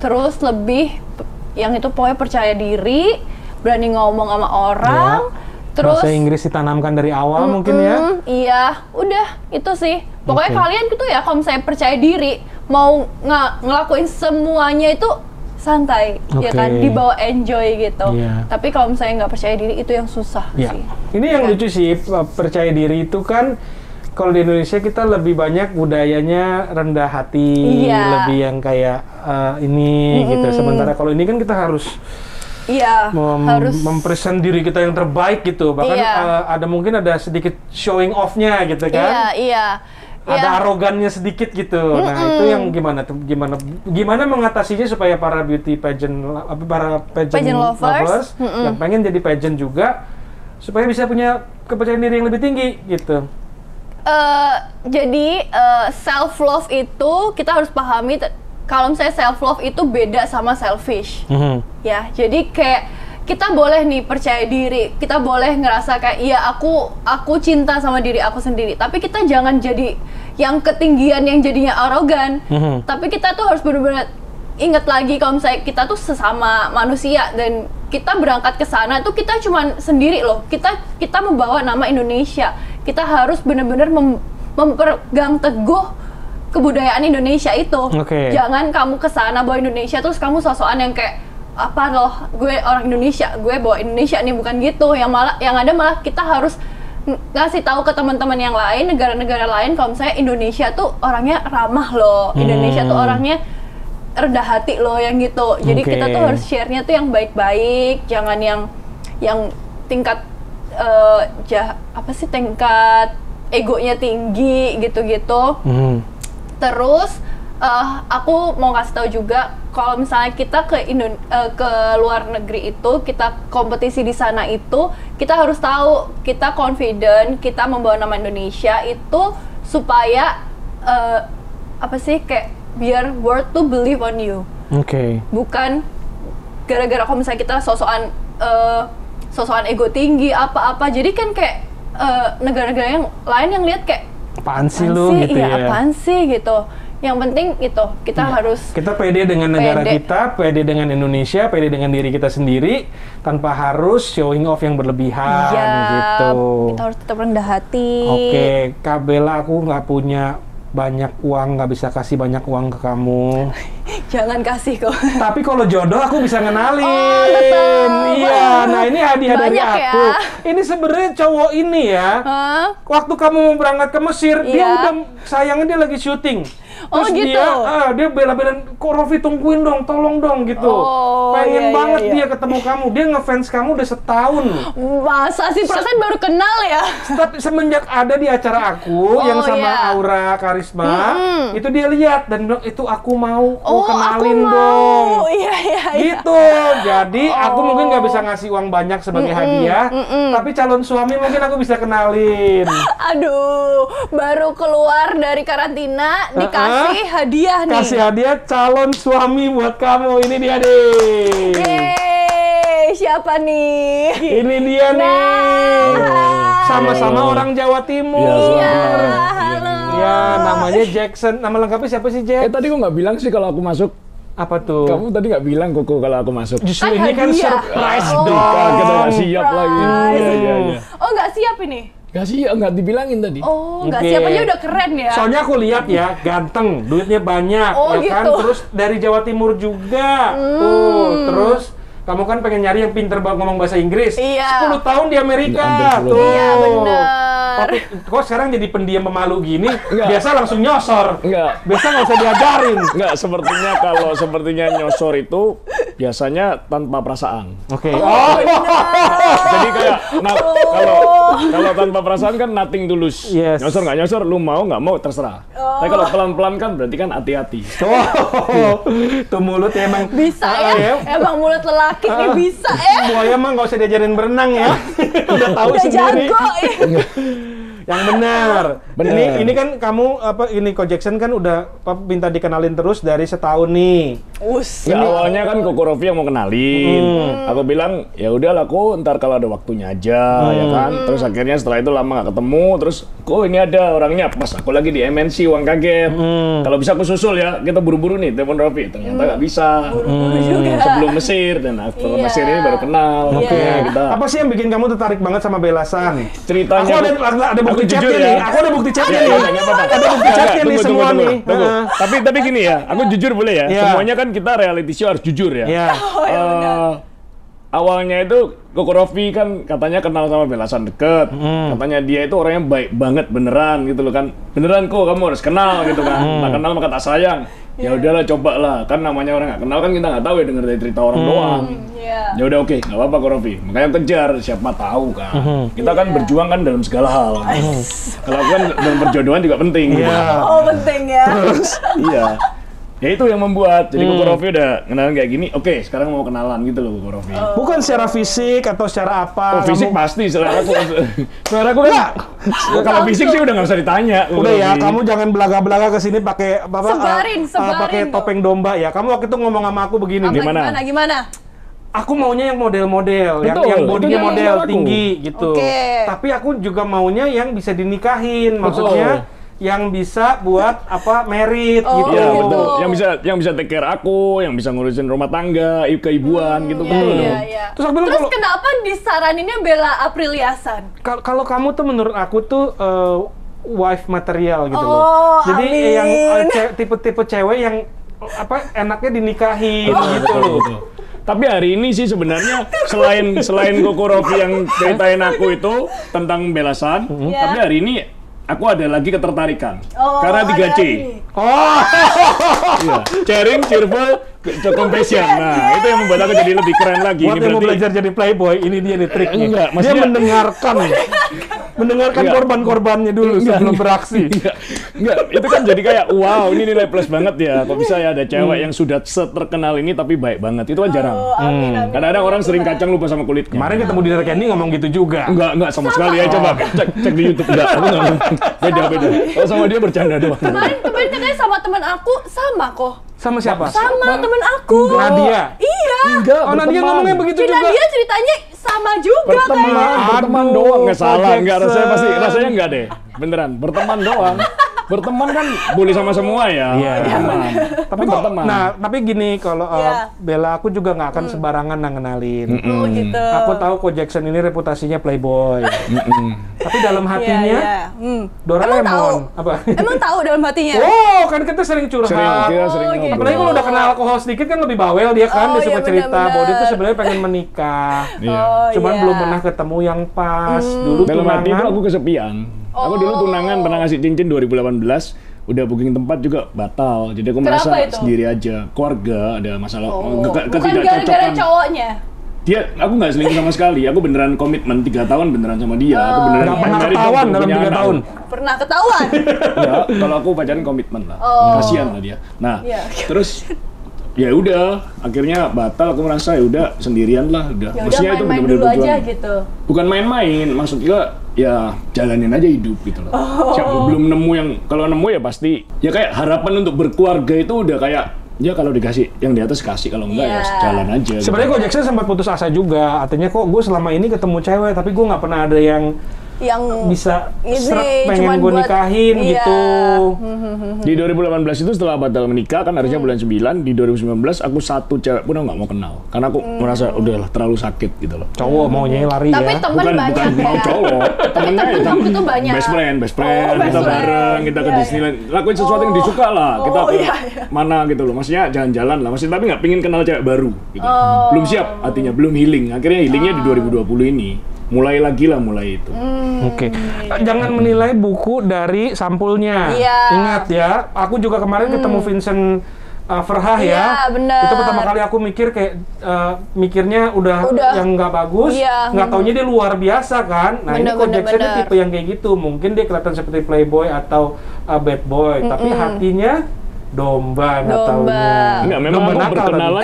Terus lebih yang itu pokoknya percaya diri, berani ngomong sama orang. Terus bahasa Inggris ditanamkan dari awal mungkin ya. Iya, udah itu sih. Pokoknya kalian gitu ya, kalau misalnya percaya diri, mau ngelakuin semuanya itu santai, ya kan, dibawa enjoy gitu. Tapi kalau misalnya nggak percaya diri, itu yang susah sih. Ini yang lucu sih, percaya diri itu kan kalau di Indonesia kita lebih banyak budayanya rendah hati, lebih yang kayak ini gitu. Sementara kalau ini kan kita harus mempresent diri kita yang terbaik gitu. Bahkan mungkin ada sedikit showing off-nya gitu kan. Ada arogannya sedikit gitu. Nah, itu yang gimana mengatasinya supaya para beauty pageant lovers yang pengen jadi pageant juga supaya bisa punya kepercayaan diri yang lebih tinggi gitu. Jadi self love itu kita harus pahami, kalau misalnya self love itu beda sama selfish. Ya, jadi kayak kita boleh nih percaya diri, kita boleh ngerasa kayak iya aku cinta sama diri aku sendiri, tapi kita jangan jadi yang ketinggian yang jadinya arogan. Tapi kita tuh harus benar-benar ingat lagi kalau misalnya kita tuh sesama manusia dan kita berangkat ke sana tuh kita cuman sendiri loh. Kita membawa nama Indonesia. Kita harus benar-benar mempegang teguh kebudayaan Indonesia itu. Jangan kamu ke sana bawa Indonesia terus kamu sosokan yang kayak apa loh, gue orang Indonesia, gue bawa Indonesia nih, bukan gitu. Yang ada malah kita harus ngasih tahu ke teman-teman yang lain, negara-negara lain kalau misalnya Indonesia tuh orangnya ramah loh, Indonesia tuh orangnya rendah hati loh, yang gitu. Jadi kita tuh harus share-nya tuh yang baik-baik, jangan yang tingkat tingkat egonya tinggi gitu-gitu. Terus aku mau kasih tahu juga kalau misalnya kita ke luar negeri itu, kita kompetisi di sana itu, kita harus tahu kita confident, kita membawa nama Indonesia itu supaya kayak biar world to believe on you. Bukan gara-gara kalau misalnya kita sosokan ego tinggi apa-apa, jadi kan kayak negara-negara yang lain yang lihat kayak apaan sih lu gitu ya. Apaan sih gitu. Yang penting itu kita harus pede dengan negara kita, pede dengan Indonesia, pede dengan diri kita sendiri tanpa harus showing off yang berlebihan gitu. Kita harus tetap rendah hati. Kak Bella, aku nggak punya banyak uang, nggak bisa kasih banyak uang ke kamu. Jangan kasih kok. Tapi kalau jodoh aku bisa ngenalin. Tetap. Iya, nah ini hadiah dari aku. Ya? Ini sebenarnya cowok ini ya. Waktu kamu mau berangkat ke Mesir, dia udah sayangnya dia lagi syuting. Terus gitu. dia bela-belain, kok Rofi tungguin dong, tolong dong gitu. Pengen banget dia ketemu kamu. Dia ngefans kamu udah setahun. Masa sih, perasaan baru kenal ya? Tapi semenjak ada di acara aku yang sama Aura Karisma, itu dia lihat dan bilang itu aku mau, kenalin dong. Gitu. Jadi aku mungkin nggak bisa ngasih uang banyak sebagai hadiah, tapi calon suami mungkin aku bisa kenalin. Aduh, baru keluar dari karantina dikasih hadiah nih. Kasih hadiah calon suami buat kamu. Ini dia nih. Yeay, siapa nih? Ini dia nih. Sama-sama orang Jawa Timur. Halo. Ya, namanya Jackson. Nama lengkapnya siapa sih, Jack? Tadi gua nggak bilang sih kalau aku masuk. Apa tuh? Kamu tadi nggak bilang Koko kalau aku masuk. Justru ini kan hadiah. surprise Oh, dong. Kita nggak siap lagi. Iya. Oh, nggak siap ini? Nggak siap, nggak dibilangin tadi. Oh, nggak Oke. siap aja udah keren ya. Soalnya aku lihat ya, ganteng, duitnya banyak, Oh, ya kan? gitu. Terus dari Jawa Timur juga. Tuh, terus kamu kan pengen nyari yang pinter banget ngomong bahasa Inggris. Iya. 10 tahun di Amerika. Hampir 10 Tuh. Iya, bener. Tapi kok sekarang jadi pendiam pemalu gini? Enggak. Biasa langsung nyosor. Enggak. Biasa nggak usah diajarin. Nggak, sepertinya nyosor itu biasanya tanpa perasaan. Oke. Jadi kayak kalau tanpa perasaan kan nothing tulus. Yes. Nyosor nggak nyosor, lu mau nggak mau terserah. Tapi kalau pelan-pelan kan berarti kan hati-hati. Oh, tuh mulutnya emang Bisa ya. Emang mulut lelaki nih bisa ya. Buaya mah nggak usah diajarin berenang ya. Udah tahu Udah sendiri. jago ya. Yang benar. Benar. Ini kan kamu Ko Jackson kan udah minta dikenalin terus dari setahun nih. Ya awalnya kan Koko Rofi yang mau kenalin. Aku bilang ya udah lah aku ntar kalau ada waktunya aja ya kan. Terus akhirnya setelah itu lama nggak ketemu. Terus kok ini ada orangnya pas aku lagi di MNC uang kaget. Kalau bisa aku susul ya kita buru-buru nih telepon Rofi. Ternyata nggak bisa. Buru-buru juga. Sebelum Mesir dan setelah Iya. Mesir ini baru kenal. Iya. Oke, kita Apa sih yang bikin kamu tertarik banget sama Belasan? ceritanya. Aku ada bukti aku chatnya jujur nih. ya. Aku ada bukti chatnya Ya, nih. nggak apa-apa. Ada bukti chatnya nih semua nih. Tunggu. Tapi gini ya, aku jujur boleh ya. Iya. Semuanya kan kita reality show harus jujur ya. Ya. Awalnya itu Koko Rofi kan katanya kenal sama Belasan deket. Katanya dia itu orangnya baik banget beneran gitu loh kan. Beneran kok kamu harus kenal gitu kan. Nah kenal maka tak sayang. Ya udahlah coba lah. Kan namanya orang nggak kenal kan kita nggak tahu ya denger dari cerita orang doang. Iya. Ya udah oke, nggak apa-apa Koko Rofi. Makanya kejar siapa tahu kan. Kita kan berjuang kan dalam segala hal. Kalau kan dalam perjodohan juga penting. Gitu. Oh, penting ya. Iya. Ya itu yang membuat. Jadi Koko Rofi udah kenalan kayak gini. Oke, sekarang mau kenalan gitu loh Koko Rofi. Bukan secara fisik atau secara apa. Oh, fisik kamu- pasti. Selera aku kan. Kalau fisik sih udah nggak usah ditanya. Koko Udah ya, Rofi. kamu jangan belaga-belaga ke sini pakai Sebarin pakai dong. topeng domba ya. Kamu waktu itu ngomong sama aku begini. Apa, Gimana? Gimana? Aku maunya yang model-model, yang Betul, bodinya itu model yang aku. tinggi gitu. Oke. Tapi aku juga maunya yang bisa dinikahin, maksudnya yang bisa buat merit Oh, gitu. Iya gitu. betul. Yang bisa take care aku, yang bisa ngurusin rumah tangga, keibuan gitu Iya, betul iya, dong. iya. Terus aku bilang Terus kalau- kenapa disaraninnya Bella Apriliasan? Kalau kamu tuh menurut aku tuh wife material gitu Oh, loh. Jadi amin. yang tipe-tipe cewek yang enaknya dinikahin gitu Betul, loh. betul. Tapi hari ini sih sebenarnya selain Koko Rofi yang ceritain aku itu tentang Belasan, Iya. tapi hari ini aku ada lagi ketertarikan. Oh, Karena ada 3C. lagi. Oh, Iya. Caring, cheerful, compassion. Nah, itu yang membuat aku jadi lebih keren lagi. buat Ini yang mau berarti belajar jadi playboy, ini dia nih triknya. Enggak, Dia maksudnya- mendengarkan Enggak. korban-korbannya dulu sebelum beraksi. Enggak, itu kan jadi kayak wow, ini nilai plus banget ya. Kok bisa ya ada cewek yang sudah seterkenal ini tapi baik banget. Itu kan jarang. Oh, amin, amin. Kadang-kadang orang sering kacang lupa sama kulitnya. Kemarin ketemu di Candy ngomong gitu juga. Enggak sama sekali ya. Coba cek di YouTube. Enggak, aku enggak. Beda. Kalau sama dia bercanda doang. Kemarin katanya sama teman aku sama kok. Sama siapa? Sama teman aku. Nadia. Iya. Enggak, Oh, Nadia ngomongnya begitu Si juga. Nadia ceritanya sama juga Berteman Aduh, doang. Nggak salah, Jackson. enggak. Rasanya enggak deh. Beneran, berteman doang. Berteman kan boleh sama semua ya. Iya. Berteman. Tapi kok, berteman. nah, tapi gini kalau Iya. Bella aku juga nggak akan sembarangan ngenalin. Oh gitu. Aku tahu kok Jackson ini reputasinya playboy. Tapi dalam hatinya Iya. Doraemon. Emang tahu? Apa? Emang tahu dalam hatinya? Oh, kan kita sering curhat. Kita sering Oh, gitu. ngobrol. Apalagi kalau udah kenal alkohol sedikit kan lebih bawel dia kan, Oh, dia suka iya, cerita benar-benar. bahwa dia tuh sebenarnya pengen menikah. Iya. Oh, Cuman iya. belum pernah ketemu yang pas. Dulu Dalam hati itu tunangan. aku kesepian. Aku dulu tunangan pernah ngasih cincin 2018, udah booking tempat juga batal. Jadi aku merasa Kenapa itu? sendiri aja. Keluarga ada masalah Bukan gara-gara ketidakcocokan. cowoknya. Dia, aku nggak selingkuh sama sekali. Aku beneran komitmen 3 tahun beneran sama dia. Aku beneran Nggak pernah nyari ketahuan jodoh, dalam punya 3 anak. tahun. Pernah ketahuan. Ya, kalau aku pacaran komitmen lah. Oh. Kasihan lah dia. Nah, Iya. terus ya udah, akhirnya batal. Aku merasa ya udah sendirian lah, udah. Ya udah Maksudnya itu main-main bener-bener dulu aja berjuang. gitu. Bukan main-main, maksudnya ya jalanin aja hidup gitu loh. Siapa belum nemu yang, kalau nemu ya pasti ya kayak harapan untuk berkeluarga itu udah kayak ya kalau dikasih yang di atas kasih, kalau enggak ya Iya. jalan aja. Sebenarnya kok Jackson sempat putus asa juga. Artinya kok gue selama ini ketemu cewek tapi gue nggak pernah ada yang yang bisa ini pengen cuman gue buat- nikahin iya. gitu. Di 2018 itu setelah batal menikah kan harusnya bulan 9, di 2019 aku satu cewek pun aku nggak mau kenal karena aku merasa udahlah terlalu sakit gitu loh. Cowok maunya lari Tapi ya. teman bukan banyak mau ya. cowok, temennya ya temen kamu tuh banyak. best friend, Oh, best kita friend. bareng, kita ke Iya, Disneyland, lakuin sesuatu yang disuka lah, kita Oh, ke iya. mana gitu loh, maksudnya jalan-jalan lah, maksudnya tapi nggak pingin kenal cewek baru, gitu. Oh. Belum siap, hatinya belum healing, akhirnya healingnya di 2020 ini, mulai lagi lah mulai itu. Oke. Jangan menilai buku dari sampulnya. Iya. Ingat ya, aku juga kemarin ketemu Vincent Verhaeghe ya. Iya, benar. Itu pertama kali aku mikir kayak mikirnya udah yang nggak bagus, Iya. nggak taunya dia luar biasa kan. Nah, ini Benar, kok benar, Jackson benar. tipe yang kayak gitu. Mungkin dia kelihatan seperti playboy atau bad boy, tapi hatinya domba nggak Domba. taunya. Enggak, memang Domba aku nakal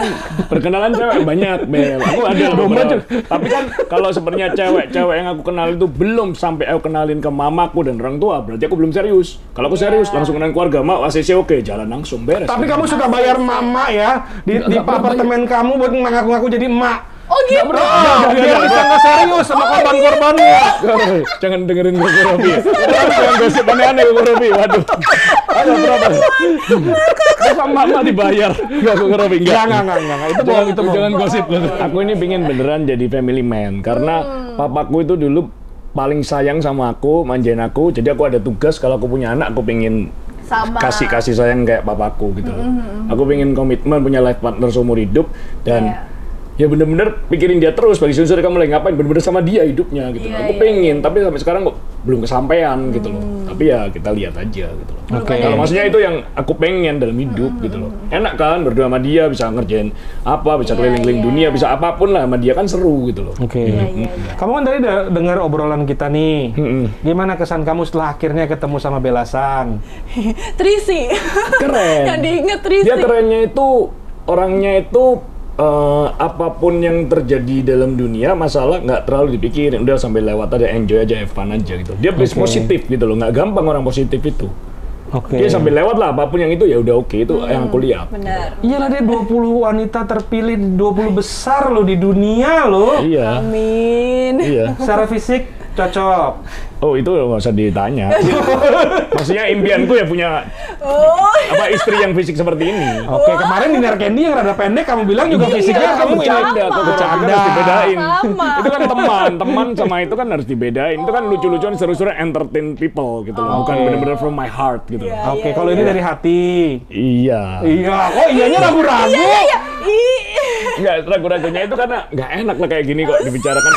berkenalan cewek banyak, Bel. Aku ada beberapa. Tapi kan kalau sebenarnya cewek yang aku kenal itu belum sampai aku kenalin ke mamaku dan orang tua, berarti aku belum serius. Kalau aku serius, langsung kenalin keluarga, mau ACC oke, jalan langsung beres. Tapi kamu suka bayar mama ya di apartemen kamu buat ngaku-ngaku jadi emak. Oh gitu. Biar bisa nggak serius sama korban-korbannya. Jangan dengerin Koko Robi. Jangan gosip aneh-aneh Koko Robi. Waduh. Ada berapa? Masa mama dibayar? Enggak Koko Robi, enggak. Enggak. Itu bohong, itu bohong. Jangan gosip. Aku ini pengen beneran jadi family man karena papaku itu dulu paling sayang sama aku, manjain aku. Jadi aku ada tugas kalau aku punya anak, aku pengen Sama. kasih sayang kayak papaku gitu loh. Aku pengen komitmen punya life partner seumur hidup dan ya bener-bener pikirin dia terus bagi unsur kamu lagi ngapain bener-bener sama dia hidupnya gitu. Aku pengen tapi sampai sekarang kok belum kesampaian gitu loh. Tapi ya kita lihat aja gitu loh. Oke. Kalau maksudnya itu yang aku pengen dalam hidup gitu loh. Enak kan berdua sama dia bisa ngerjain apa, bisa keliling-keliling dunia, bisa apapun lah sama dia kan seru gitu loh. Oke. Kamu kan tadi udah dengar obrolan kita nih. Gimana kesan kamu setelah akhirnya ketemu sama Bella Sang? Trisi. Keren. Yang diinget Trisi. Dia kerennya itu orangnya itu apapun yang terjadi dalam dunia masalah nggak terlalu dipikirin, udah sampai lewat aja, enjoy aja, have fun aja gitu. Dia positif gitu loh, nggak gampang orang positif itu. Oke. Dia sampai lewat lah apapun yang itu ya udah oke, itu yang aku lihat. Benar. Iyalah dia 20 wanita terpilih 20 besar loh di dunia loh. Iya. Amin. Iya. Secara fisik cocok. Oh itu nggak usah ditanya. Maksudnya impianku ya punya apa istri yang fisik seperti ini. Oke, kemarin di Candy yang rada pendek kamu bilang juga fisiknya kamu bercanda, kok bercanda harus dibedain. Sama. Itu kan teman sama itu kan harus dibedain. Itu kan lucu-lucuan seru-seruan entertain people gitu loh. Bukan bener-bener from my heart gitu loh. Oke, kalau ini dari hati. Iya. Iya, kok iyanya ragu-ragu? Iya. Enggak, ragu-ragunya itu karena nggak enak lah kayak gini kok dibicarakan.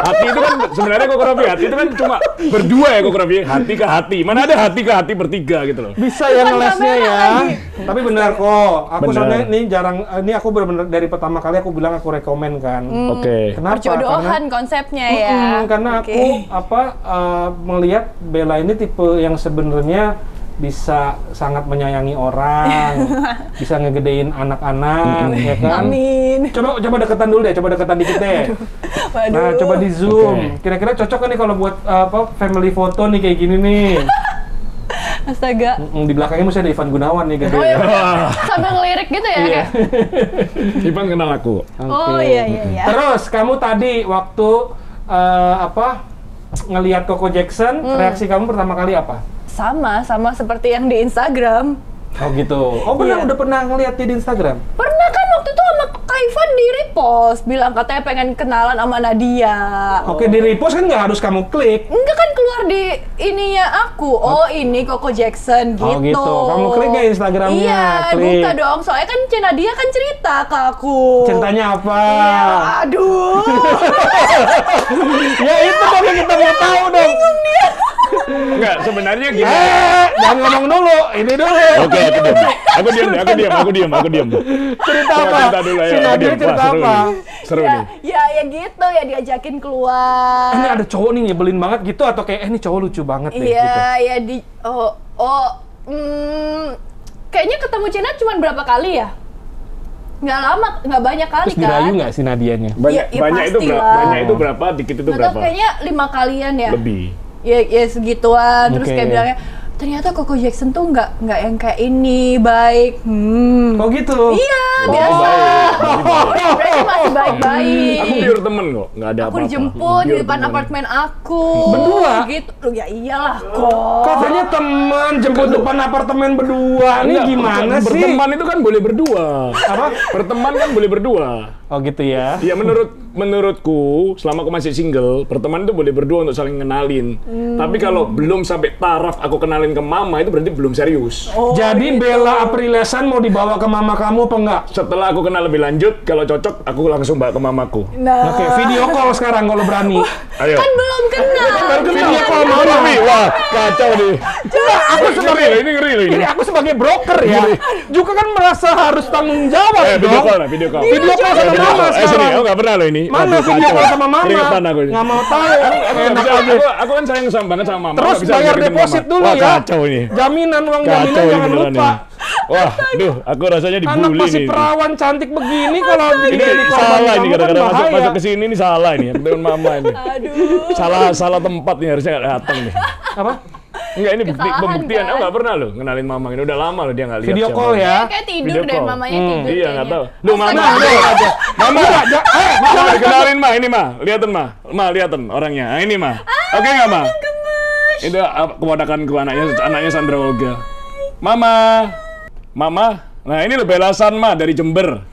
Hati itu kan sebenarnya Koko Robi, hati itu kan cuma berdua ya Koko Robi, hati ke hati. Mana ada hati ke hati bertiga gitu loh. Bisa ya ngelesnya ya. Tapi benar kok. Aku Benar. soalnya ini jarang, ini aku benar-benar dari pertama kali aku bilang aku rekomen kan. Oke. Kenapa? Perjodohan konsepnya ya. Karena Oke. aku melihat Bella ini tipe yang sebenarnya bisa sangat menyayangi orang, bisa ngegedein anak-anak, ya kan? Amin. Coba deketan dulu deh, coba deketan dikit deh. Waduh. Nah, coba di zoom. Oke. Kira-kira cocok kan nih kalau buat family foto nih kayak gini nih. Astaga. Di belakangnya mesti ada Ivan Gunawan nih gede. Oh iya. Sambil ngelirik gitu ya. Iya. Ipan kenal aku. Oh iya. Terus kamu tadi waktu ngelihat Coco Jackson, reaksi kamu pertama kali apa? Sama seperti yang di Instagram. Oh gitu. Oh benar Iya. udah pernah ngeliat dia di Instagram? Pernah kan waktu itu sama Kak Ivan di repost, bilang katanya pengen kenalan sama Nadia. Oke, di repost kan nggak harus kamu klik. Enggak kan keluar di ininya aku. Oh ini Coco Jackson gitu. Oh, gitu. Kamu klik nggak Instagramnya? Iya, Klik. buka dong. Soalnya kan Nadia kan cerita ke aku. Ceritanya apa? Iya, aduh. Ya itu dong yang kita mau tahu dong. Enggak, sebenarnya gini. Jangan ngomong dulu. Ini dulu. Oke, aku diam. Cerita Coba apa? cerita dulu ya, Si aku Nadia diam. cerita Wah, seru apa? nih. Seru nih. Ya gitu ya diajakin keluar. Ini ada cowok nih nyebelin banget gitu atau kayak ini cowok lucu banget deh Iya, gitu. ya di kayaknya ketemu Cina cuma berapa kali ya? Nggak lama, nggak banyak kali Terus dirayu kan? nggak si Nadianya? Banyak Ya banyak itu berapa? pastilah. Banyak itu berapa? Dikit itu Nggak tahu, berapa? kayaknya 5 kalian ya. Lebih. Ya segituan. Terus Oke. kayak bilangnya, ternyata Coco Jackson tuh nggak yang kayak ini baik. Oh gitu. Iya, biasa. Mereka masih baik-baik. Aku pure temen kok, nggak ada Aku apa-apa. dijemput di depan apartemen aku. Berdua? Gitu. Loh, ya iyalah kok. Katanya teman jemput depan apartemen berdua. Ini Enggak, gimana sih? berteman itu kan boleh berdua. Apa? Berteman kan boleh berdua. Oh gitu ya. Ya menurutku selama aku masih single, berteman itu boleh berdua untuk saling kenalin. Tapi kalau belum sampai taraf aku kenalin ke mama itu berarti belum serius. Jadi Bella Aprilesan mau dibawa ke mama kamu apa enggak? Setelah aku kenal lebih lanjut, kalau cocok aku langsung bawa ke mamaku. Nah, Oke, video call sekarang kalau berani. Ayo. kan belum kenal. Video call Mama mama. nih, wah kacau nih. Aku sebagai Ini ngeri loh ini. Ini aku sebagai broker ya, juga kan merasa harus tanggung jawab Video dong. call lah, video call. Video call sama Video mama call. Sini, sekarang. aku nggak pernah loh ini. Mana Waduh, video kacau. call sama mama? Keringetan aku ini. Nggak mau tahu. Enak aja. Aku kan sayang banget sama mama. Terus nggak bisa bayar ngedeketin deposit mama. dulu Wah, ya. kacau ini. Jaminan, uang Kacau jaminan ini jangan beneran lupa. ini. Wah, duh, aku rasanya Anak dibully masih nih. perawan cantik begini kalau Ini jadi korban salah ini kamu kan gara-gara masuk bahaya. ke sini ini salah ini ya, ketemu mama ini. Aduh. Salah tempat nih harusnya nggak datang nih. Apa? Enggak ini Kesalahan, pembuktian. kan? Aku nggak pernah loh kenalin mama ini. Udah lama loh dia nggak lihat. Video siapa. call ya. Kayak tidur Video deh call. mamanya tidur. Iya nggak kayaknya. tahu. Loh mama, mama, mama kenalin ma ini ma, liatin ma liatin orangnya. Nah, ini ma. Oke nggak ma? Itu keponakanku anaknya Sandra Olga. Mama. Nah ini lo belasan ma dari Jember.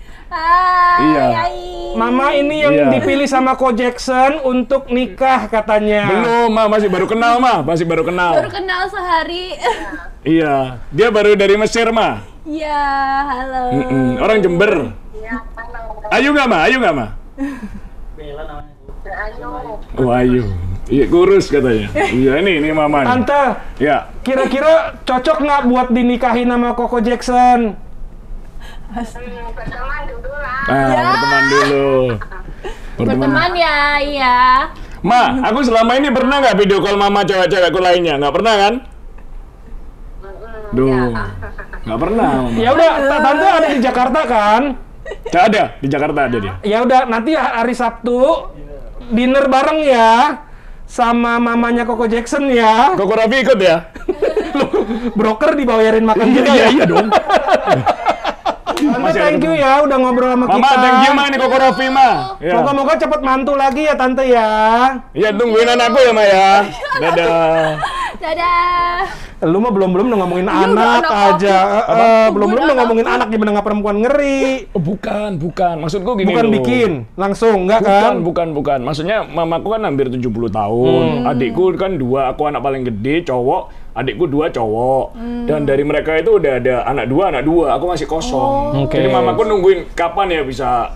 Iya. Mama ini yang Iya. dipilih sama Ko Jackson untuk nikah katanya. Belum ma, masih baru kenal ma, masih baru kenal. Baru kenal sehari. Iya, dia baru dari Mesir ma. Ya, halo. Orang Jember. Ayu nggak ma? Ayu nggak ma? Oh Ayu. Iya kurus katanya. Iya ini mama. Nih. Tante, Ya. kira-kira cocok nggak buat dinikahin sama Koko Jackson? Berteman dulu. Berteman ya, iya. Ma, aku selama ini pernah nggak video call mama cewek-cewekku lainnya? Nggak pernah kan? Duh, nggak pernah. Mama. Ya udah, tante ada di Jakarta kan? Nggak ada di Jakarta ada dia. Ya udah, nanti hari Sabtu dinner bareng ya sama mamanya Koko Jackson ya. Koko Raffi ikut ya? Broker dibayarin makan juga ya. Iya dong. Tante, thank you ya udah ngobrol sama Mama, kita. thank you ma ini Koko Raffi ma. Ya. Moga-moga cepet mantu lagi ya tante ya. Ya tungguin anakku ya ma ya. Dadah. Dadah. Lu mah belum udah ngomongin Iya, udah anak anak aja. Belum Udah udah anak ngomongin aku. anak gimana nggak perempuan ngeri. Oh, bukan. Maksudku gini Bukan loh. bikin langsung enggak kan? Bukan. Maksudnya mamaku kan hampir 70 tahun. Adikku kan 2, aku anak paling gede, cowok. Adikku 2 cowok. Dan dari mereka itu udah ada anak 2. Aku masih kosong. Oke. Jadi mamaku nungguin kapan ya bisa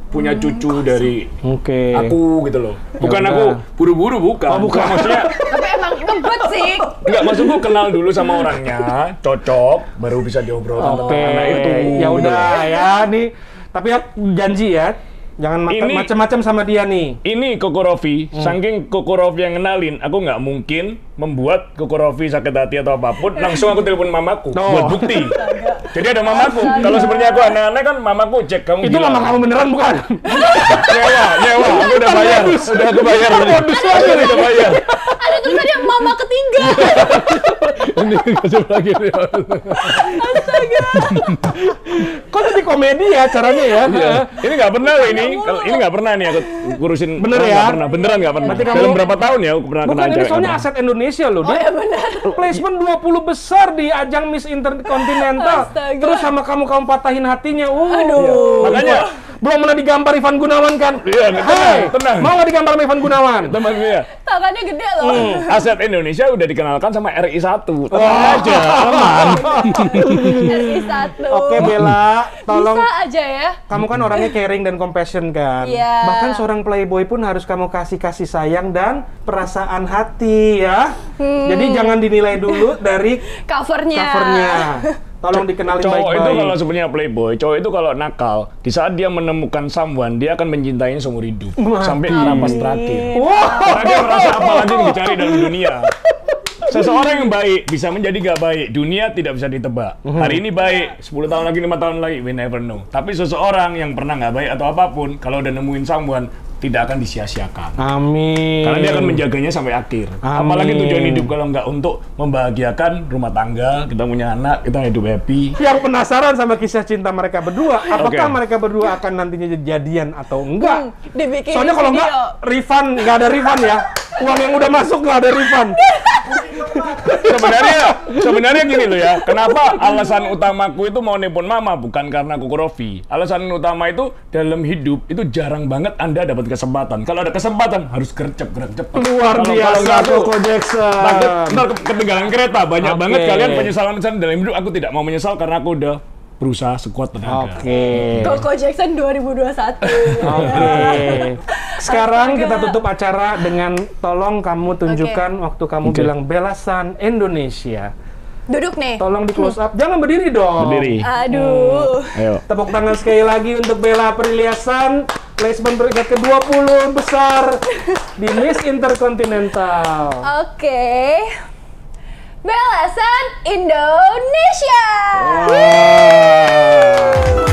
punya cucu dari Oke. aku gitu loh. Bukan udah. aku buru-buru bukan. Oh, bukan. Maksudnya Tapi emang ngebut sih. enggak maksudku kenal dulu sama orangnya, cocok, baru bisa diobrolkan Oke. tentang anak itu. Ya udah ya nih. Tapi ya janji ya. Jangan Ini- macam-macam sama dia nih. Ini Koko Raffi, saking Koko Raffi yang kenalin, aku nggak mungkin membuat Koko Raffi sakit hati atau apapun, langsung aku telepon mamaku Oh. buat bukti. Jadi ada mamaku. Kalau sebenarnya aku aneh-aneh kan mamaku cek kamu Itu gila. mama kamu beneran bukan? Nyewa, aku udah bayar. Udah aku bayar. Modus Aku udah bayar. Ada tulisannya mama ketiga. Ini kasih lagi. Kok jadi komedi ya caranya ya? Iya. Ini nggak pernah loh ini. Ini nggak pernah nih aku ngurusin. Bener Nggak ya? pernah. Beneran nggak pernah. Berarti kamu- Dalam berapa tahun ya aku pernah Bukan, kenal ini cewek. soalnya nggak aset Indonesia loh. Oh Dia ya benar. placement 20 besar di ajang Miss Intercontinental. Astaga. Terus sama kamu patahin hatinya. Aduh. Makanya belum pernah digambar Ivan Gunawan kan? Iya, tenang. Mau nggak digambar sama Ivan Gunawan? teman dia. Tangannya gede loh. Aset Indonesia udah dikenalkan sama RI1. Tenang aja, aman. RI 1. Oke Bella, tolong. Bisa aja ya. Kamu kan orangnya caring dan compassion kan? Iya. Bahkan seorang playboy pun harus kamu kasih sayang dan perasaan hati ya. Jadi jangan dinilai dulu dari Covernya. covernya. Tolong dikenalin Cowok itu kalau baik-baik. sebenarnya playboy, cowok itu kalau nakal, di saat dia menemukan someone, dia akan mencintainya seumur hidup. Sampai napas terakhir. Karena dia merasa apa lagi yang dicari dalam dunia. Seseorang yang baik bisa menjadi gak baik, dunia tidak bisa ditebak. Hari ini baik, 10 tahun lagi, 5 tahun lagi, we never know. Tapi seseorang yang pernah gak baik atau apapun, kalau udah nemuin someone, tidak akan disia-siakan. Amin. Karena dia akan menjaganya sampai akhir. Amin. Apalagi tujuan hidup kalau nggak untuk membahagiakan rumah tangga, kita punya anak, kita hidup happy. Yang penasaran sama kisah cinta mereka berdua, apakah Oke. mereka berdua akan nantinya jadian atau enggak? Dibikin Soalnya kalau video. enggak, refund, nggak ada refund ya. Uang yang udah masuk nggak ada refund. Sebenarnya gini loh ya. Kenapa alasan utamaku itu mau nelpon mama bukan karena Kokorofi. Alasan utama itu dalam hidup itu jarang banget Anda dapat kesempatan. Kalau ada kesempatan harus gercep gerak cepat. Luar biasa nggak tuh, Koko Jackson. takut ntar ketinggalan kereta. Banyak Oke. banget kalian penyesalan dalam hidup. Aku tidak mau menyesal karena aku udah berusaha sekuat tenaga. Oke. Koko Jackson 2021. Oke. Sekarang kita tutup acara dengan tolong kamu tunjukkan waktu kamu Oke. bilang Belasan Indonesia. Duduk nih. Tolong di close up. Jangan berdiri dong. Berdiri. Aduh. Ayo. Tepuk tangan sekali lagi untuk Bella Apriliasan, placement peringkat ke-20 besar di Miss Intercontinental. Oke. Belasan Indonesia. Wow.